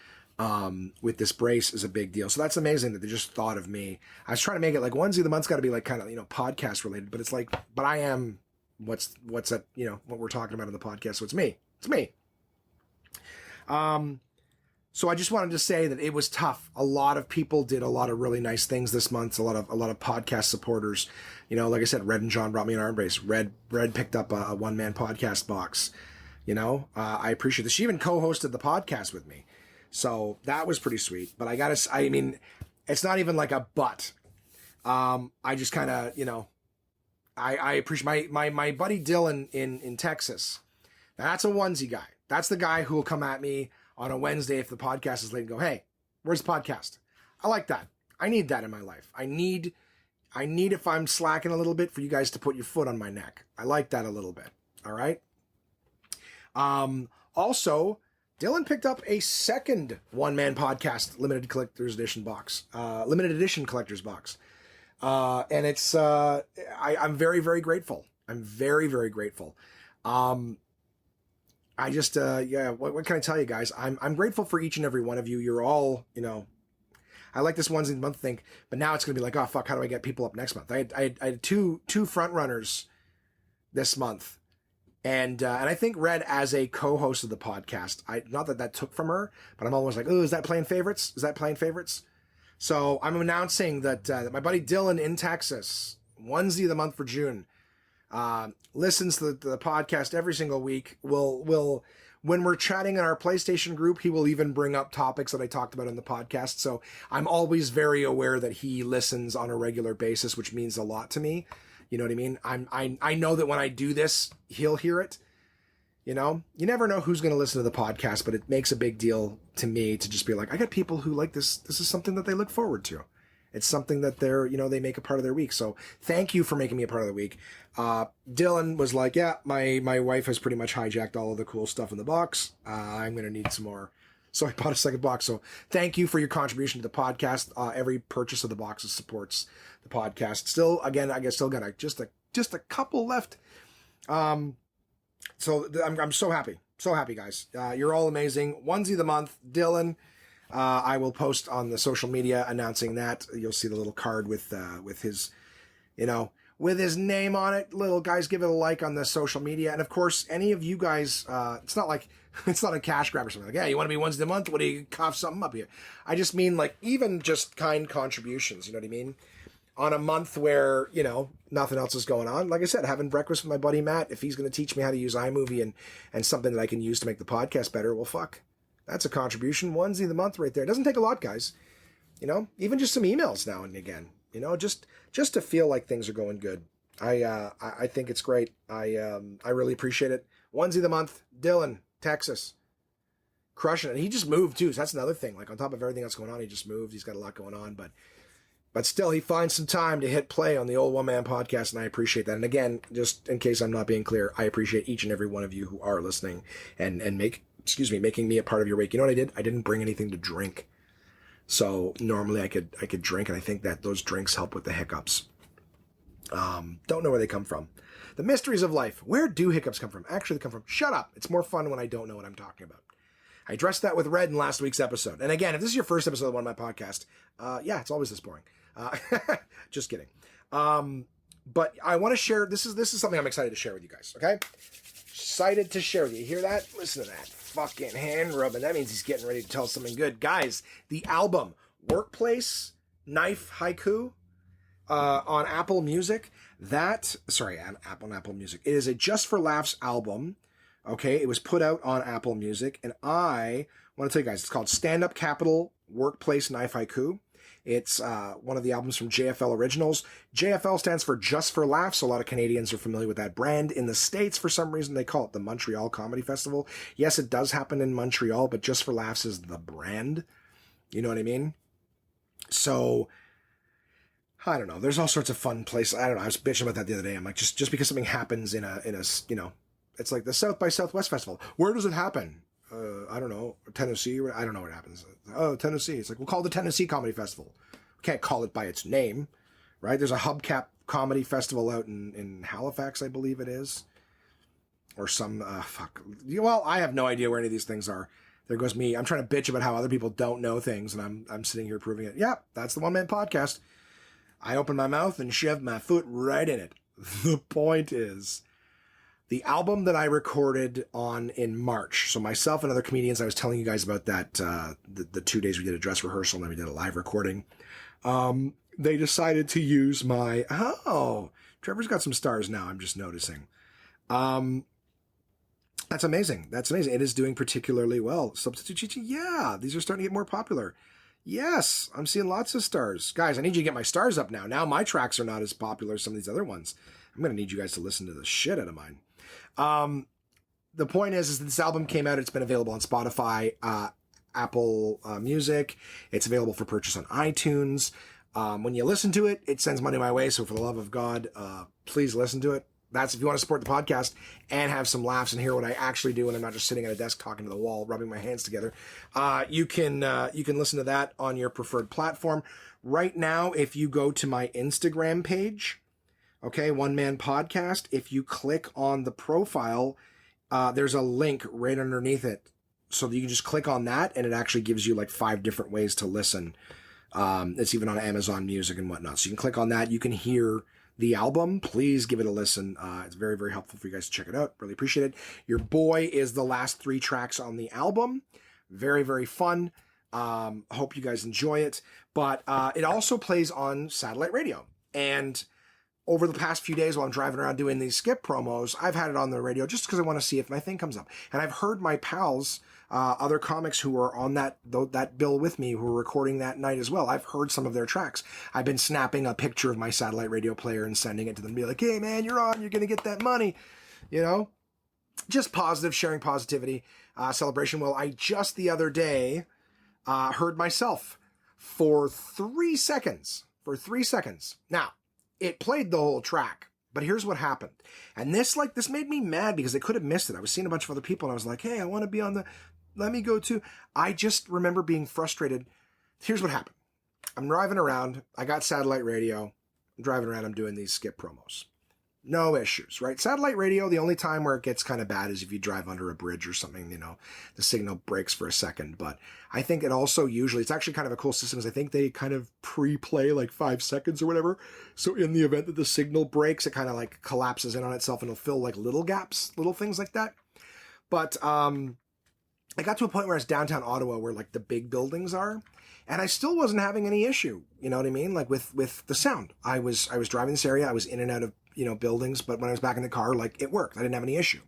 S1: with this brace is a big deal. So that's amazing that they just thought of me. I was trying to make it like Onesie of the Month's gotta be like kind of, podcast related, but it's like, but I am what's that, what we're talking about in the podcast, so it's me. It's me. So I just wanted to say that it was tough. A lot of people did a lot of really nice things this month. A lot of podcast supporters. Like I said, Red and John brought me an arm brace. Red picked up a one-man podcast box. I appreciate this. She even co-hosted the podcast with me. So that was pretty sweet. But it's not even like a but. I just kind of, I appreciate my buddy Dylan in Texas. That's a onesie guy. That's the guy who will come at me on a Wednesday if the podcast is late and go, hey, where's the podcast? I like that. I need that in my life. I need if I'm slacking a little bit for you guys to put your foot on my neck. I like that a little bit. All right. Also, Dylan picked up a second one-man podcast limited edition collector's box. And it's, I'm very, very grateful. I'm very, very grateful. I just, what can I tell you guys? I'm grateful for each and every one of you. You're all, I like this Onesie of the Month thing, but now it's going to be like, oh fuck, how do I get people up next month? I had two front runners this month. And I think Red as a co-host of the podcast, not that took from her, but I'm always like, oh, is that playing favorites? So I'm announcing that my buddy Dylan in Texas, Onesie of the Month for June, listens to the podcast every single week. Will when we're chatting in our PlayStation group, he will even bring up topics that I talked about in the podcast. So I'm always very aware that he listens on a regular basis, which means a lot to me. You know what I mean? I know that when I do this, he'll hear it. You never know who's going to listen to the podcast, but it makes a big deal to me to just be like, I got people who like this. This is something that they look forward to. It's something that they make a part of their week. So thank you for making me a part of the week. Dylan was like, yeah, my wife has pretty much hijacked all of the cool stuff in the box. I'm going to need some more. So I bought a second box. So thank you for your contribution to the podcast. Every purchase of the boxes supports the podcast. Still, again, I guess still got just a couple left. So I'm so happy. So happy, guys. You're all amazing. Onesie of the Month, Dylan. I will post on the social media announcing that. You'll see the little card with his, with his name on it. Little guys, give it a like on the social media. And of course, any of you guys, it's not like It's not a cash grab or something. Like, yeah, you want to be Wednesday a month? What do you cough something up here? I just mean like even just kind contributions, you know what I mean? On a month where, you know, nothing else is going on. Like I said, having breakfast with my buddy Matt, if he's going to teach me how to use iMovie and something that I can use to make the podcast better, well, fuck. That's a contribution. Onesie the month right there. It doesn't take a lot, guys. You know, even just some emails now and again, you know, just to feel like things are going good. I think it's great. I really appreciate it. Onesie the month, Dylan, Texas. Crushing it. And he just moved too. So that's another thing. Like on top of everything that's going on, he just moved. He's got a lot going on, but still, he finds some time to hit play on the Old One Man podcast, and I appreciate that. And again, just in case I'm not being clear, I appreciate each and every one of you who are listening and making me a part of your week. You know what I did? I didn't bring anything to drink. So normally I could drink, and I think that those drinks help with the hiccups. Don't know where they come from. The mysteries of life. Where do hiccups come from? Actually, they come from, shut up. It's more fun when I don't know what I'm talking about. I addressed that with Red in last week's episode. And again, if this is your first episode of One of My Podcast, yeah, it's always this boring. Just kidding. But I want to share, this is something I'm excited to share with you guys, okay? Excited to share with you. You hear that? Listen to that fucking hand rubbing. That means he's getting ready to tell something good. Guys, the album, Workplace Knife Haiku, on Apple Music, on Apple Music. It is a Just for Laughs album, okay? It was put out on Apple Music, and I want to tell you guys, it's called Stand Up Capital Workplace Knife Haiku. It's one of the albums from JFL Originals. JFL stands for Just for Laughs. A lot of Canadians are familiar with that brand. In the States, for some reason, they call it the Montreal Comedy Festival. Yes, it does happen in Montreal, but Just for Laughs is the brand. You know what I mean? So, I don't know. There's all sorts of fun places. I don't know. I was bitching about that the other day. I'm like, just because something happens in a, you know, it's like the South by Southwest Festival. Where does it happen? I don't know, Tennessee. I don't know what happens. Oh, Tennessee. It's like, we'll call it the Tennessee Comedy Festival. We can't call it by its name, right? There's a Hubcap Comedy Festival out in Halifax, I believe it is. Or some, well, I have no idea where any of these things are. There goes me. I'm trying to bitch about how other people don't know things, and I'm sitting here proving it. Yeah, that's the One Man Podcast. I opened my mouth and shoved my foot right in it. The point is, the album that I recorded in March, so myself and other comedians, I was telling you guys about that, the 2 days we did a dress rehearsal and then we did a live recording. They decided to use Trevor's got some stars now, I'm just noticing. That's amazing. That's amazing. It is doing particularly well. Substitute teaching, yeah, these are starting to get more popular. Yes, I'm seeing lots of stars. Guys, I need you to get my stars up now. Now my tracks are not as popular as some of these other ones. I'm going to need you guys to listen to the shit out of mine. The point is that this album came out. It's been available on Spotify, Apple Music. It's available for purchase on iTunes. When you listen to it, it sends money my way. So for the love of God, please listen to it. That's if you want to support the podcast and have some laughs and hear what I actually do, and I'm not just sitting at a desk talking to the wall, rubbing my hands together. You can listen to that on your preferred platform. Right now, if you go to my Instagram page, okay, One Man Podcast, if you click on the profile, there's a link right underneath it. So you can just click on that, and it actually gives you like 5 different ways to listen. It's even on Amazon Music and whatnot. So you can click on that. You can hear the album. Please give it a listen. It's very, very helpful for you guys to check it out. Really appreciate it. Your Boy is the last 3 tracks on the album. Very, very fun. Hope you guys enjoy it. But it also plays on satellite radio. And over the past few days while I'm driving around doing these skip promos, I've had it on the radio just because I want to see if my thing comes up. And I've heard my pals, other comics who were on that bill with me, who were recording that night as well. I've heard some of their tracks. I've been snapping a picture of my satellite radio player and sending it to them and be like, hey man, you're on, you're going to get that money. You know, just positive, sharing positivity, celebration. Well, I just the other day heard myself for 3 seconds. Now, it played the whole track, but here's what happened. And this made me mad because they could have missed it. I was seeing a bunch of other people and I was like, hey, I want to be on let me go too. I just remember being frustrated. Here's what happened. I'm driving around. I got satellite radio. I'm driving around. I'm doing these skip promos. No issues, right? Satellite radio, the only time where it gets kind of bad is if you drive under a bridge or something, you know, the signal breaks for a second. But I think it also it's actually kind of a cool system, is I think they kind of pre-play like 5 seconds or whatever. So in the event that the signal breaks, it kind of like collapses in on itself and it'll fill like little gaps, little things like that. But I got to a point where I was downtown Ottawa where like the big buildings are, and I still wasn't having any issue. You know what I mean? Like with the sound. I was driving this area. I was in and out of, buildings, but when I was back in the car, like it worked. I didn't have any issue.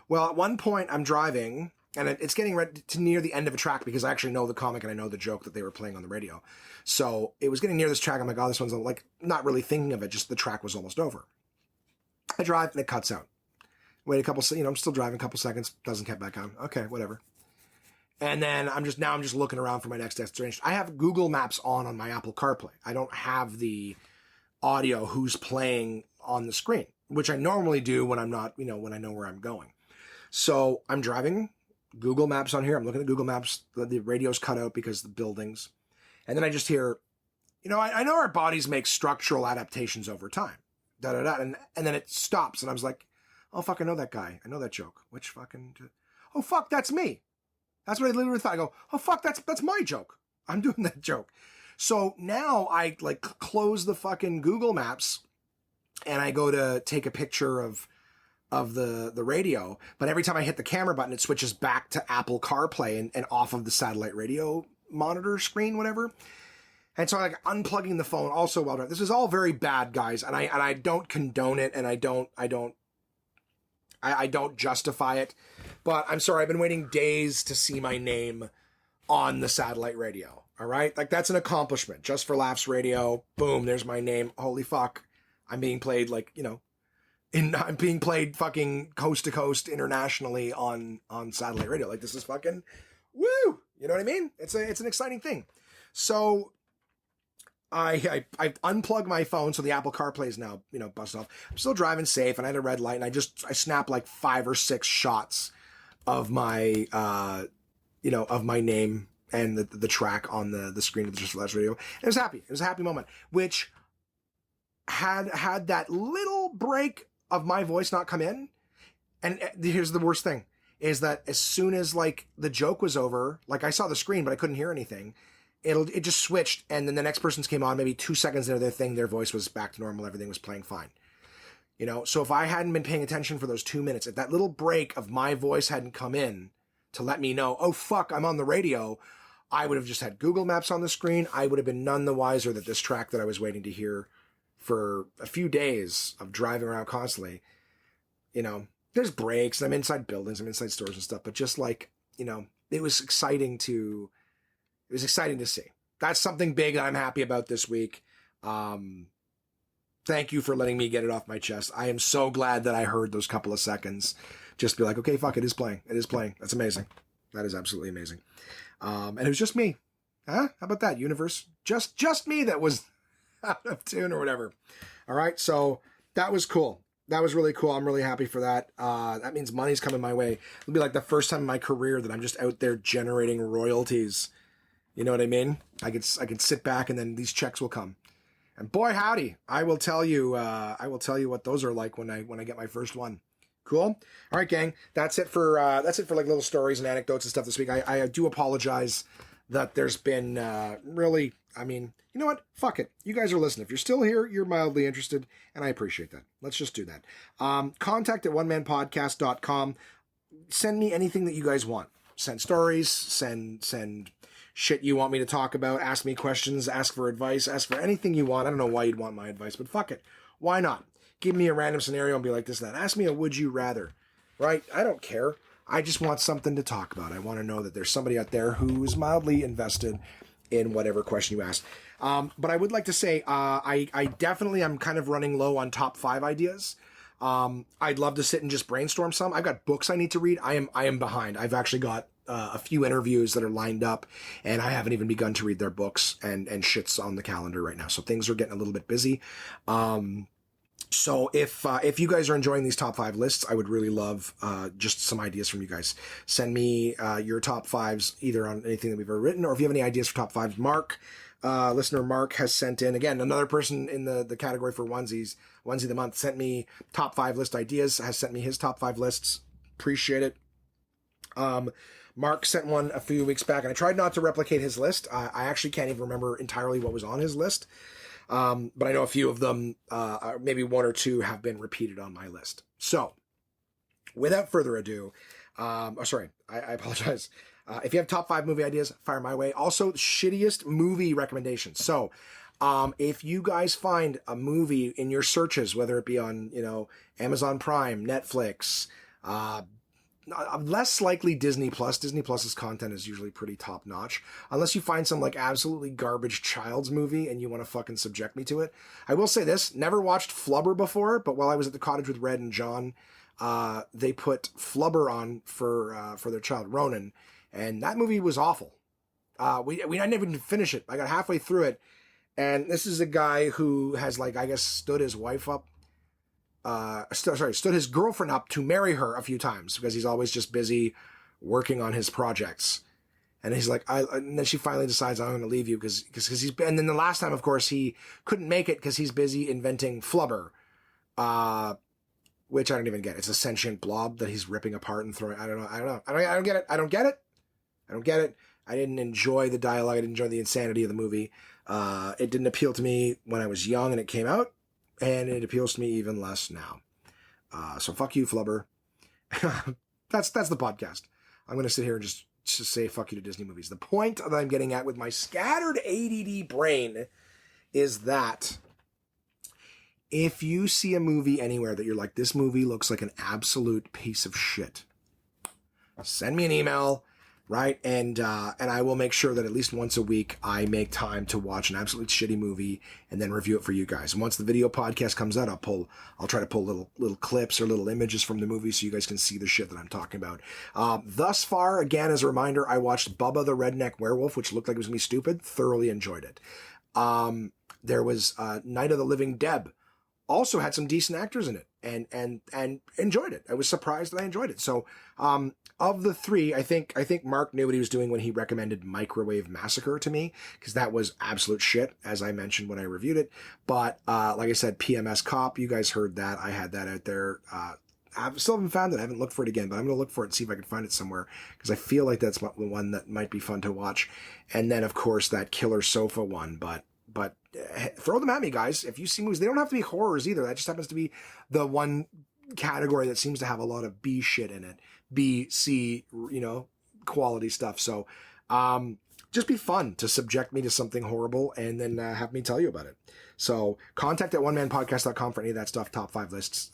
S1: Well, at one point I'm driving, and it's getting ready to near the end of a track because I actually know the comic and I know the joke that they were playing on the radio. So it was getting near this track. I'm like, oh, this one's like not really thinking of it. Just the track was almost over. I drive and it cuts out. Wait a couple, I'm still driving a couple seconds. Doesn't get back on. Okay, whatever. And then I'm just looking around for my next destination. I have Google Maps on my Apple CarPlay. I don't have the audio who's playing on the screen, which I normally do when I'm not, when I know where I'm going. So I'm driving, Google Maps on here. I'm looking at Google Maps. The radio's cut out because of the buildings. And then I just hear, I know our bodies make structural adaptations over time. Da-da-da. And then it stops. And I was like, oh, fuck, I know that guy. I know that joke. Which fucking... Oh, fuck, that's me. That's what I literally thought. I go, oh, fuck, that's my joke. I'm doing that joke. So now I, like, close the fucking Google Maps and I go to take a picture of the radio. But every time I hit the camera button, it switches back to Apple CarPlay and off of the satellite radio monitor screen, whatever. And so like unplugging the phone also while driving. This is all very bad, guys. And I don't condone it, and I don't justify it. But I'm sorry, I've been waiting days to see my name on the satellite radio. All right? Like, that's an accomplishment. Just for Laughs Radio. Boom, there's my name. Holy fuck. I'm being played like, I'm being played fucking coast to coast internationally on satellite radio. Like, this is fucking woo. You know what I mean? It's an exciting thing. So I unplugged my phone, so the Apple CarPlay is now, busted off. I'm still driving safe, and I had a red light, and I snapped like 5 or 6 shots of my, of my name and the track on the screen of the Just for Laughs Radio. And it was happy. It was a happy moment, which had that little break of my voice not come in. And here's the worst thing, is that as soon as like the joke was over, like I saw the screen, but I couldn't hear anything. It just switched, and then the next person's came on, maybe 2 seconds into their thing, their voice was back to normal, everything was playing fine. So if I hadn't been paying attention for those 2 minutes, if that little break of my voice hadn't come in to let me know, oh fuck, I'm on the radio, I would have just had Google Maps on the screen. I would have been none the wiser that this track that I was waiting to hear for a few days of driving around constantly, there's breaks, and I'm inside buildings, I'm inside stores and stuff, but just like, it was exciting to see. That's something big that I'm happy about this week. Thank you for letting me get it off my chest. I am so glad that I heard those couple of seconds. Just be like, okay, fuck, it is playing. It is playing. That's amazing. That is absolutely amazing. And it was just me. Huh? How about that, universe? Just me that was out of tune or whatever. All right, so that was cool. That was really cool. I'm really happy for that. That means money's coming my way. It'll be like the first time in my career that I'm just out there generating royalties. You know what I mean? I can sit back and then these checks will come. And boy, howdy, I will tell you what those are like when I get my first one. Cool. All right, gang. That's it for like little stories and anecdotes and stuff this week. I do apologize that there's been really, you know what? Fuck it. You guys are listening. If you're still here, you're mildly interested, and I appreciate that. Let's just do that. Contact at onemanpodcast.com. Send me anything that you guys want. Send stories, send shit you want me to talk about, ask me questions, ask for advice, ask for anything you want. I don't know why you'd want my advice, but fuck it. Why not? Give me a random scenario and be like this and that. Ask me a would you rather, right? I don't care. I just want something to talk about. I want to know that there's somebody out there who's mildly invested in whatever question you ask. But I would like to say, I definitely am kind of running low on top 5 ideas. I'd love to sit and just brainstorm some. I've got books I need to read. I am behind. I've actually got a few interviews that are lined up, and I haven't even begun to read their books, and shit's on the calendar right now. So things are getting a little bit busy. So if you guys are enjoying these top 5 lists, I would really love just some ideas from you guys. Send me your top 5s either on anything that we've ever written, or if you have any ideas for top 5s. Listener Mark has sent in, again, another person in the category for Onesie of the Month, sent me top 5 list ideas, has sent me his top 5 lists. Appreciate it. Mark sent one a few weeks back, and I tried not to replicate his list. I actually can't even remember entirely what was on his list. But I know a few of them, maybe 1 or 2 have been repeated on my list. So without further ado, I apologize. If you have top 5 movie ideas, fire my way. Also, shittiest movie recommendations. So, if you guys find a movie in your searches, whether it be on, Amazon Prime, Netflix, less likely Disney Plus. Disney Plus's content is usually pretty top notch. Unless you find some like absolutely garbage child's movie and you want to fucking subject me to it. I will say this, never watched Flubber before, but while I was at the cottage with Red and John, they put Flubber on for their child, Ronan. And that movie was awful. I never even finish it. I got halfway through it. And this is a guy who has stood his wife up. Stood his girlfriend up to marry her a few times because he's always just busy working on his projects. And he's like, and then she finally decides, I'm going to leave you because and then the last time, of course, he couldn't make it because he's busy inventing Flubber, which I don't even get. It's a sentient blob that he's ripping apart and throwing. I don't get it. I don't get it. I didn't enjoy the dialogue. I didn't enjoy the insanity of the movie. It didn't appeal to me when I was young and it came out. And it appeals to me even less now. So fuck you, Flubber. That's the podcast. I'm going to sit here and just say fuck you to Disney movies. The point that I'm getting at with my scattered ADD brain is that if you see a movie anywhere that you're like, this movie looks like an absolute piece of shit, send me an email. Right. And I will make sure that at least once a week I make time to watch an absolute shitty movie and then review it for you guys. And once the video podcast comes out, I'll try to pull little clips or little images from the movie so you guys can see the shit that I'm talking about. Thus far, again, as a reminder, I watched Bubba the Redneck Werewolf, which looked like it was gonna be stupid. Thoroughly enjoyed it. There was Night of the Living Deb. Also had some decent actors in it and enjoyed it. I was surprised that I enjoyed it. So, of the 3, I think Mark knew what he was doing when he recommended Microwave Massacre to me, because that was absolute shit, as I mentioned when I reviewed it. But, like I said, PMS Cop, you guys heard that. I had that out there. I still haven't found it. I haven't looked for it again, but I'm going to look for it and see if I can find it somewhere, because I feel like that's the one that might be fun to watch. And then, of course, that Killer Sofa one, but throw them at me, guys. If you see movies, they don't have to be horrors either. That just happens to be the one category that seems to have a lot of B shit in it. B, C, quality stuff. So, just be fun to subject me to something horrible and then have me tell you about it. So contact at onemanpodcast.com for any of that stuff, top 5 lists,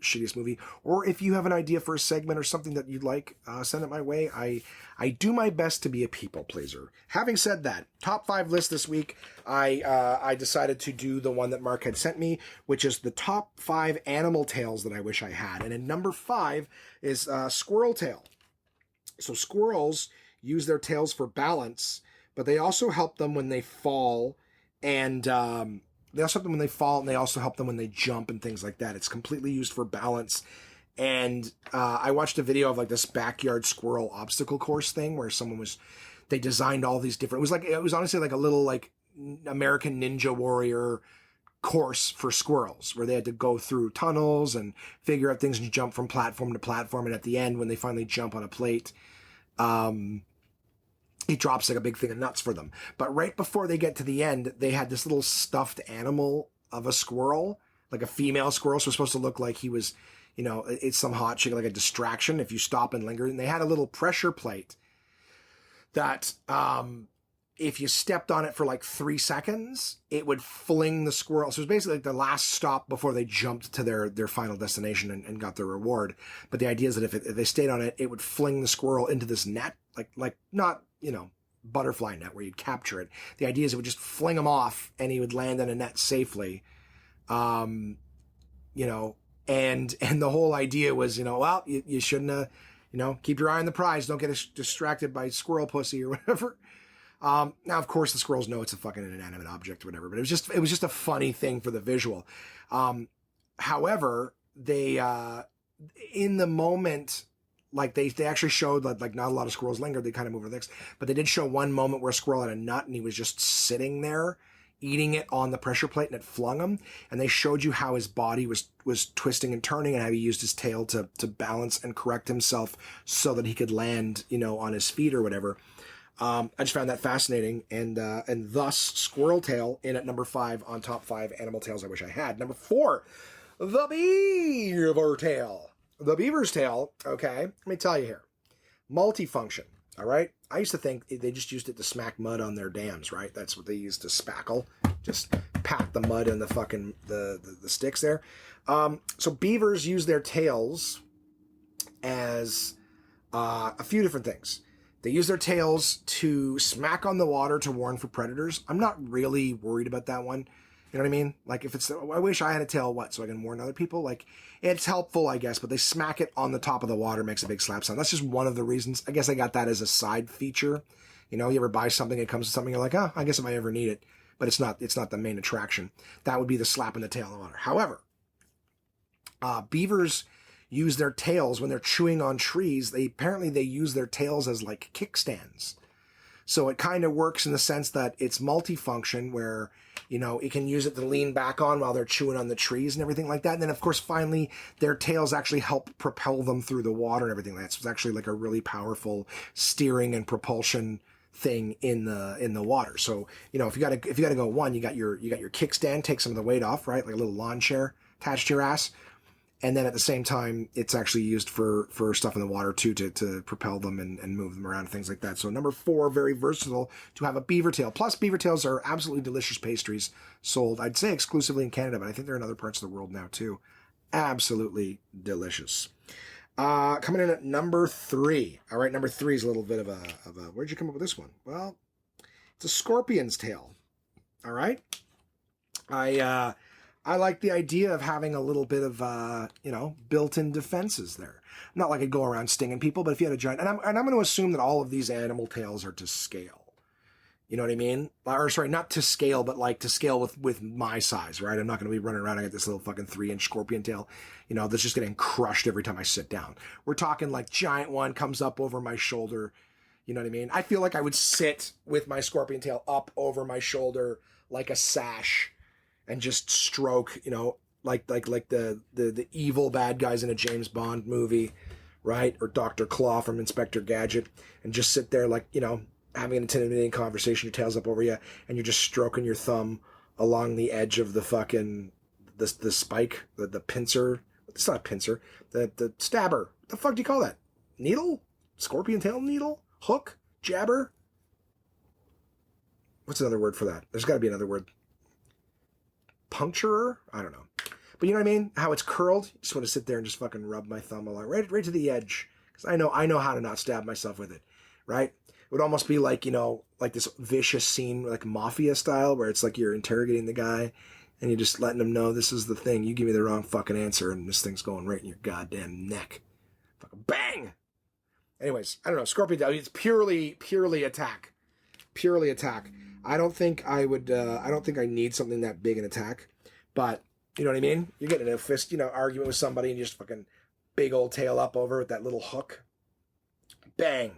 S1: shittiest movie. Or if you have an idea for a segment or something that you'd like, send it my way. I do my best to be a people pleaser. Having said that, top 5 list this week, I decided to do the one that Mark had sent me, which is the top 5 animal tails that I wish I had. And in number 5 is squirrel tail. So squirrels use their tails for balance, but they also help them when they fall, and they also help them when they jump and things like that. It's completely used for balance. And I watched a video of like this backyard squirrel obstacle course thing where they designed all these different, it was honestly like a little like American Ninja Warrior course for squirrels, where they had to go through tunnels and figure out things and jump from platform to platform. And at the end, when they finally jump on a plate, he drops like a big thing of nuts for them. But right before they get to the end, they had this little stuffed animal of a squirrel, like a female squirrel. So it's supposed to look like he was, it's some hot chick, like a distraction if you stop and linger. And they had a little pressure plate that, if you stepped on it for like 3 seconds, it would fling the squirrel. So it was basically like the last stop before they jumped to their final destination and got their reward. But the idea is that if they stayed on it, it would fling the squirrel into this net, like not, butterfly net where you'd capture it. The idea is it would just fling him off and he would land in a net safely. And the whole idea was, you shouldn't have, keep your eye on the prize. Don't get distracted by squirrel pussy or whatever. Now, of course, the squirrels know it's a fucking inanimate object or whatever, but it was just a funny thing for the visual. However, they, in the moment, like they actually showed that like not a lot of squirrels lingered. They kind of moved next, but they did show one moment where a squirrel had a nut and he was just sitting there eating it on the pressure plate and it flung him. And they showed you how his body was twisting and turning and how he used his tail to balance and correct himself so that he could land, on his feet or whatever. I just found that fascinating, and thus Squirrel Tail in at number 5 on top 5 animal tails I wish I had. Number 4, the Beaver Tail. the beaver's tail, okay, let me tell you here. Multifunction, all right? I used to think they just used it to smack mud on their dams, right? That's what they used to spackle. Just pack the mud in the fucking, the sticks there. So beavers use their tails as a few different things. They use their tails to smack on the water to warn for predators. I'm not really worried about that one. You know what I mean? Like if it's, I wish I had a tail, so I can warn other people. Like it's helpful, I guess, but they smack it on the top of the water, makes a big slap sound. That's just one of the reasons. I guess I got that as a side feature. You know, you ever buy something, it comes to something, you're like, oh, I guess if I ever need it, but it's not the main attraction. That would be the slap in the tail in the water. However, beavers use their tails when they're chewing on trees. They use their tails as like kickstands. So it kind of works in the sense that it's multifunction where, you know, it can use it to lean back on while they're chewing on the trees and everything like that. And then of course, finally, their tails actually help propel them through the water and everything like that. So it's actually like a really powerful steering and propulsion thing in the water. So, you know, if you gotta go one, you got your kickstand, take some of the weight off, right? Like a little lawn chair attached to your ass. And then at the same time, it's actually used for stuff in the water too, to propel them and move them around and things like that. So number 4, very versatile to have a beaver tail. Plus beaver tails are absolutely delicious pastries sold, I'd say exclusively in Canada, but I think they're in other parts of the world now too. Absolutely delicious. Coming in at number 3. All right, number 3 is a little bit of a, where'd you come up with this one? Well, it's a scorpion's tail. All right. I like the idea of having a little bit of, you know, built-in defenses there. Not like I'd go around stinging people, but if you had a giant, and I'm going to assume that all of these animal tails are to scale. You know what I mean? Or sorry, not to scale, but like to scale with my size, right? I'm not going to be running around. I got this little fucking 3-inch scorpion tail, you know, that's just getting crushed every time I sit down. We're talking like giant one comes up over my shoulder. You know what I mean? I feel like I would sit with my scorpion tail up over my shoulder like a sash and just stroke, you know, like the evil bad guys in a James Bond movie, right? Or Dr. Claw from Inspector Gadget, and just sit there like, you know, having an intimidating conversation, your tail's up over you, and you're just stroking your thumb along the edge of the fucking, the spike, the pincer. It's not a pincer, the stabber. What the fuck do you call that? Needle? Scorpion tail needle? Hook? Jabber? What's another word for that? There's got to be another word. Puncturer? I don't know. But you know what I mean? How it's curled? You just want to sit there and just fucking rub my thumb along right to the edge. Because I know how to not stab myself with it. Right? It would almost be like, you know, like this vicious scene, like mafia style, where it's like you're interrogating the guy and you're just letting him know this is the thing. You give me the wrong fucking answer and this thing's going right in your goddamn neck. Fucking bang! Anyways, I don't know. Scorpion tail, it's purely attack. Purely attack. I don't think I would, I don't think I need something that big in attack, but you know what I mean? You're getting in a fist, you know, argument with somebody and you just fucking big old tail up over with that little hook. Bang.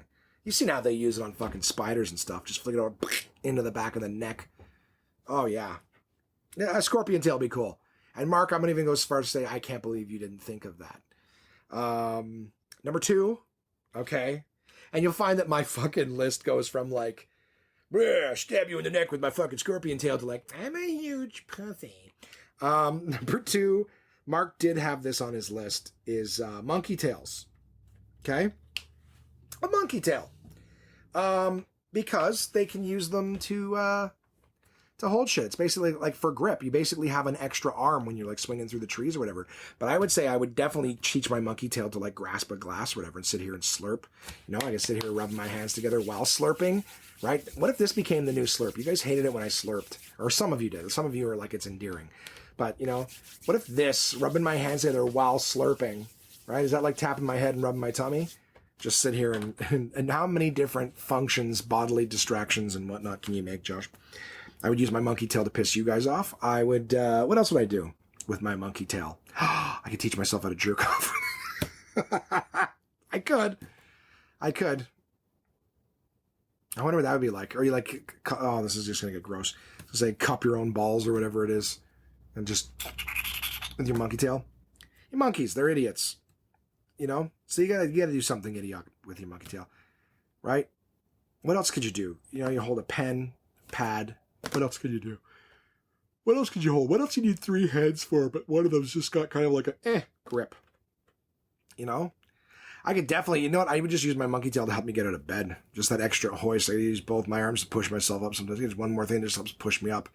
S1: You've seen how they use it on fucking spiders and stuff. Just flick it over into the back of the neck. Oh yeah. Yeah, a scorpion tail would be cool. And Mark, I'm going to even go as far as to say, I can't believe you didn't think of that. Number 2. Okay. And you'll find that my fucking list goes from like, stab you in the neck with my fucking scorpion tail to like, I'm a huge pussy. Number 2, Mark did have this on his list, is monkey tails. Okay? A monkey tail. Because they can use them to hold shit. It's basically like for grip. You basically have an extra arm when you're like swinging through the trees or whatever. But I would say I would definitely teach my monkey tail to like grasp a glass or whatever and sit here and slurp. You know, I can sit here rubbing my hands together while slurping, right? What if this became the new slurp? You guys hated it when I slurped. Or some of you did. Some of you are like, it's endearing. But, you know, what if this, rubbing my hands together while slurping, right? Is that like tapping my head and rubbing my tummy? Just sit here and how many different functions, bodily distractions and whatnot can you make, Josh? I would use my monkey tail to piss you guys off. I would, what else would I do with my monkey tail? I could teach myself how to jerk off. I could. I wonder what that would be like. Or you like, oh, this is just going to get gross. Say cup your own balls or whatever it is. And just, with your monkey tail. You monkeys, they're idiots. You know? So you gotta do something idiotic with your monkey tail. Right? What else could you do? You know, you hold a pen, pad. What else could you do? What else could you hold? What else you need 3 heads for, but one of them's just got kind of like a grip. you know? I could definitely, you know what? I would just use my monkey tail to help me get out of bed. Just that extra hoist. I use both my arms to push myself up. Sometimes there's one more thing that just helps push me up.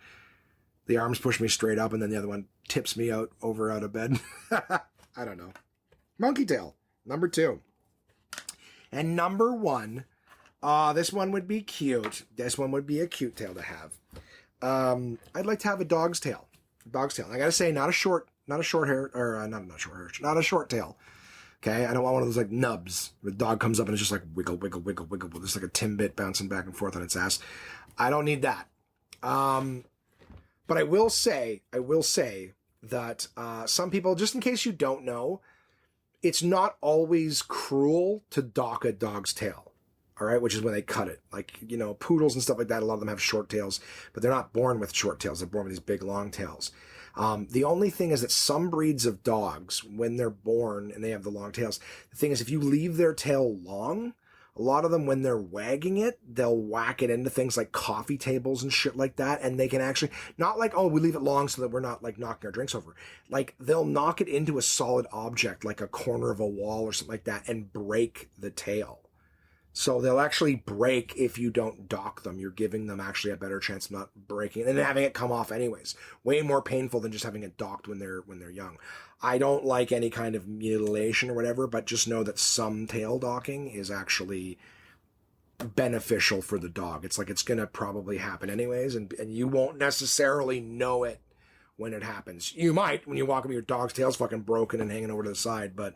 S1: The arms push me straight up, and then the other one tips me out of bed. I don't know. Monkey tail, number 2. And number 1, this one would be cute. This one would be a cute tail to have. I'd like to have a dog's tail. Dog's tail. I gotta say, not a short hair, or not a short tail. Okay, I don't want one of those like nubs. The dog comes up and it's just like wiggle, wiggle, wiggle, wiggle. Just like a Timbit bouncing back and forth on its ass. I don't need that. But I will say that some people, just in case you don't know, it's not always cruel to dock a dog's tail. All right, which is when they cut it. Like, you know, poodles and stuff like that, a lot of them have short tails, but they're not born with short tails. They're born with these big, long tails. The only thing is that some breeds of dogs, when they're born and they have the long tails, the thing is if you leave their tail long, a lot of them, when they're wagging it, they'll whack it into things like coffee tables and shit like that. And they can actually, not like, oh, we leave it long so that we're not like knocking our drinks over. Like they'll knock it into a solid object, like a corner of a wall or something like that, and break the tail. So they'll actually break if you don't dock them. You're giving them actually a better chance of not breaking it and having it come off anyways. Way more painful than just having it docked when they're young. I don't like any kind of mutilation or whatever, but just know that some tail docking is actually beneficial for the dog. It's like it's going to probably happen anyways, and you won't necessarily know it when it happens. You might when you walk up with your dog's tail's fucking broken and hanging over to the side, but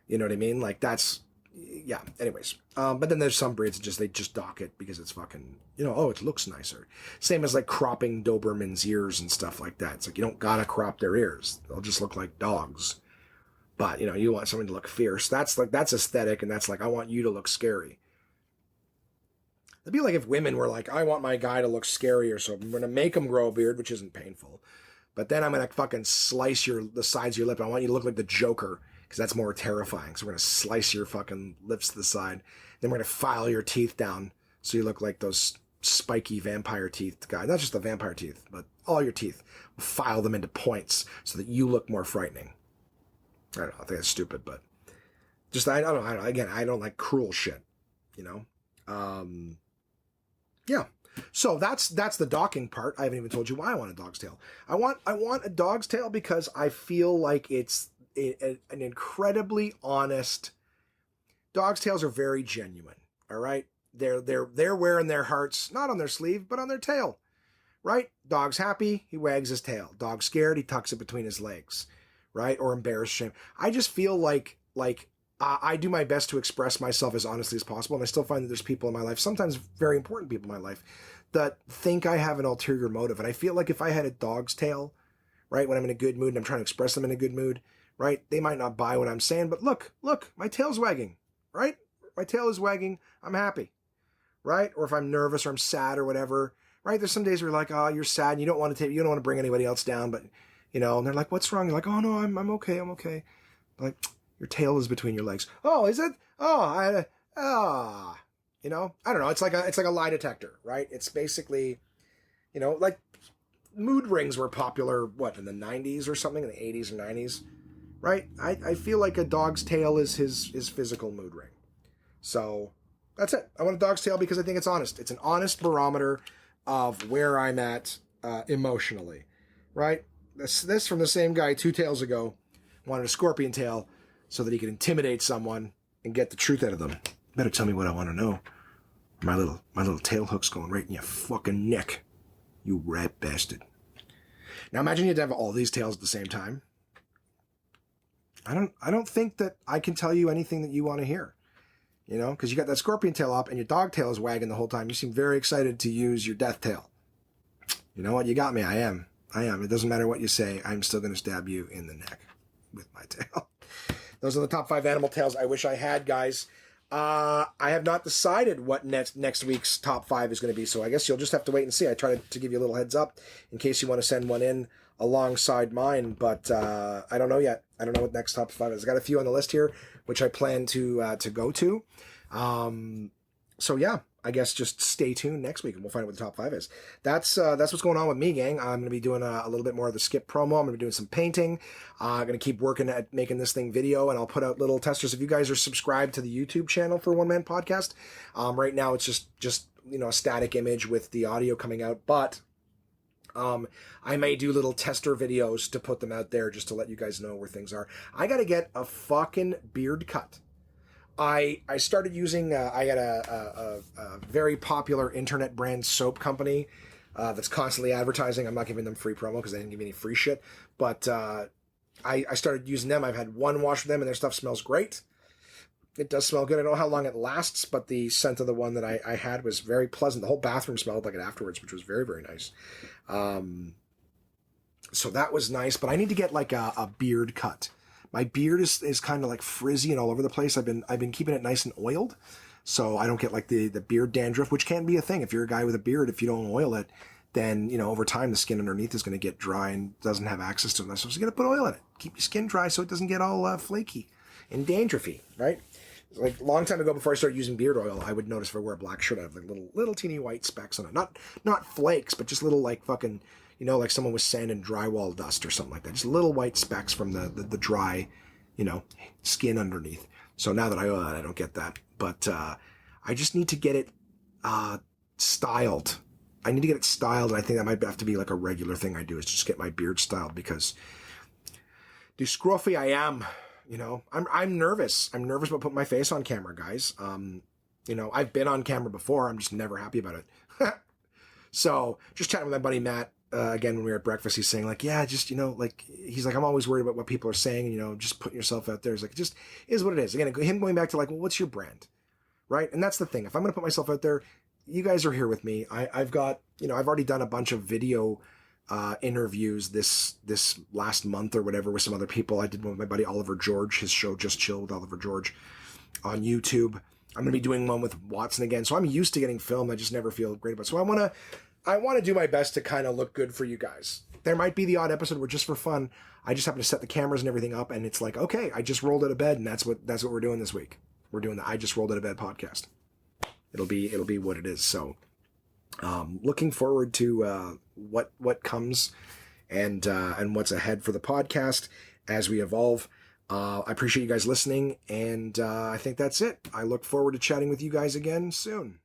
S1: you know what I mean? Like that's... yeah, anyways. But then there's some breeds that they just dock it because it's fucking, you know, oh, it looks nicer. Same as like cropping Doberman's ears and stuff like that. It's like you don't gotta crop their ears. They'll just look like dogs. But, you know, you want something to look fierce. That's aesthetic, and that's like, I want you to look scary. It'd be like if women were like, I want my guy to look scary, or so I'm gonna make him grow a beard, which isn't painful. But then I'm gonna fucking slice the sides of your lip. I want you to look like the Joker, because that's more terrifying. So we're going to slice your fucking lips to the side. Then we're going to file your teeth down so you look like those spiky vampire teeth guy. Not just the vampire teeth, but all your teeth. We'll file them into points so that you look more frightening. I don't know. I think that's stupid, but just, I don't know. Again, I don't like cruel shit, you know? Yeah. So that's the docking part. I haven't even told you why I want a dog's tail. I want a dog's tail because I feel like it's an incredibly honest. Dogs' tails are very genuine. All right, they're wearing their hearts not on their sleeve but on their tail. Right? Dog's happy, he wags his tail. Dog's scared, he tucks it between his legs. Right? Or embarrassed, shame. I just feel like I do my best to express myself as honestly as possible, and I still find that there's people in my life, sometimes very important people in my life, that think I have an ulterior motive. And I feel like if I had a dog's tail, right, when I'm in a good mood and I'm trying to express them in a good mood, right? They might not buy what I'm saying, but look, my tail's wagging, right? My tail is wagging. I'm happy, right? Or if I'm nervous or I'm sad or whatever, right? There's some days where you're like, oh, you're sad and you don't want to bring anybody else down, but you know, and they're like, what's wrong? You're like, oh no, I'm okay. I'm okay. Like your tail is between your legs. Oh, is it? Oh, you know, I don't know. It's like a lie detector, right? It's basically, you know, like mood rings were popular, what, in the 90s or something, in the 80s and 90s. Right? I feel like a dog's tail is his physical mood ring. So that's it. I want a dog's tail because I think it's honest. It's an honest barometer of where I'm at emotionally. Right? This from the same guy 2 tails ago wanted a scorpion tail so that he could intimidate someone and get the truth out of them. Better tell me what I want to know. My little tail hook's going right in your fucking neck. You rat bastard. Now imagine you had to have all these tails at the same time. I don't think that I can tell you anything that you want to hear, you know, because you got that scorpion tail up and your dog tail is wagging the whole time. You seem very excited to use your death tail. You know what? You got me. I am. It doesn't matter what you say. I'm still going to stab you in the neck with my tail. Those are the top 5 animal tails I wish I had, guys. I have not decided what next week's top 5 is going to be, so I guess you'll just have to wait and see. I tried to give you a little heads up in case you want to send one in alongside mine, but I don't know yet. I don't know what next top 5 is. I got a few on the list here, which I plan to go to. So yeah, I guess just stay tuned next week and we'll find out what the top 5 is. That's what's going on with me, gang. I'm going to be doing a little bit more of the skip promo. I'm going to be doing some painting. I'm going to keep working at making this thing video, and I'll put out little testers. If you guys are subscribed to the YouTube channel for One Man Podcast, right now it's just a static image with the audio coming out, but I may do little tester videos to put them out there just to let you guys know where things are. I got to get a fucking beard cut. I started using, I got a very popular internet brand soap company that's constantly advertising. I'm not giving them free promo because they didn't give me any free shit. But I started using them. I've had one wash with them and their stuff smells great. It does smell good. I don't know how long it lasts, but the scent of the one that I had was very pleasant. The whole bathroom smelled like it afterwards, which was very, very nice. So that was nice, but I need to get like a beard cut. My beard is kind of like frizzy and all over the place. I've been keeping it nice and oiled, so I don't get like the beard dandruff, which can be a thing. If you're a guy with a beard, if you don't oil it, then, over time the skin underneath is going to get dry and doesn't have access to it. So you got to put oil in it. Keep your skin dry so it doesn't get all flaky and dandruffy, right? Like a long time ago, before I started using beard oil, I would notice if I wear a black shirt, I have like little teeny white specks on it. Not flakes, but just little like fucking, like someone was sanding drywall dust or something like that. Just little white specks from the dry, skin underneath. So now that I oil it, I don't get that. But I just need to get it styled. I need to get it styled, and I think that might have to be like a regular thing I do, is just get my beard styled, because the scruffy I am. I'm nervous. I'm nervous about putting my face on camera, guys. I've been on camera before. I'm just never happy about it. So just chatting with my buddy Matt, again, when we were at breakfast, he's saying like, yeah, just, he's like, I'm always worried about what people are saying, just putting yourself out there. It's like, it just is what it is. Again, him going back to like, well, what's your brand? Right. And that's the thing. If I'm going to put myself out there, you guys are here with me. I've got, I've already done a bunch of video interviews this last month or whatever with some other people. I did one with my buddy Oliver George, his show Just Chill with Oliver George on YouTube. I'm going to be doing one with Watson again. So I'm used to getting filmed. I just never feel great about it. So I want to do my best to kind of look good for you guys. There might be the odd episode where just for fun, I just happen to set the cameras and everything up, and it's like, okay, I just rolled out of bed, and that's what we're doing this week. We're doing the I Just Rolled Out of Bed podcast. It'll be what it is. So looking forward to what comes and what's ahead for the podcast as we evolve. I appreciate you guys listening, and I think that's it. I look forward to chatting with you guys again soon.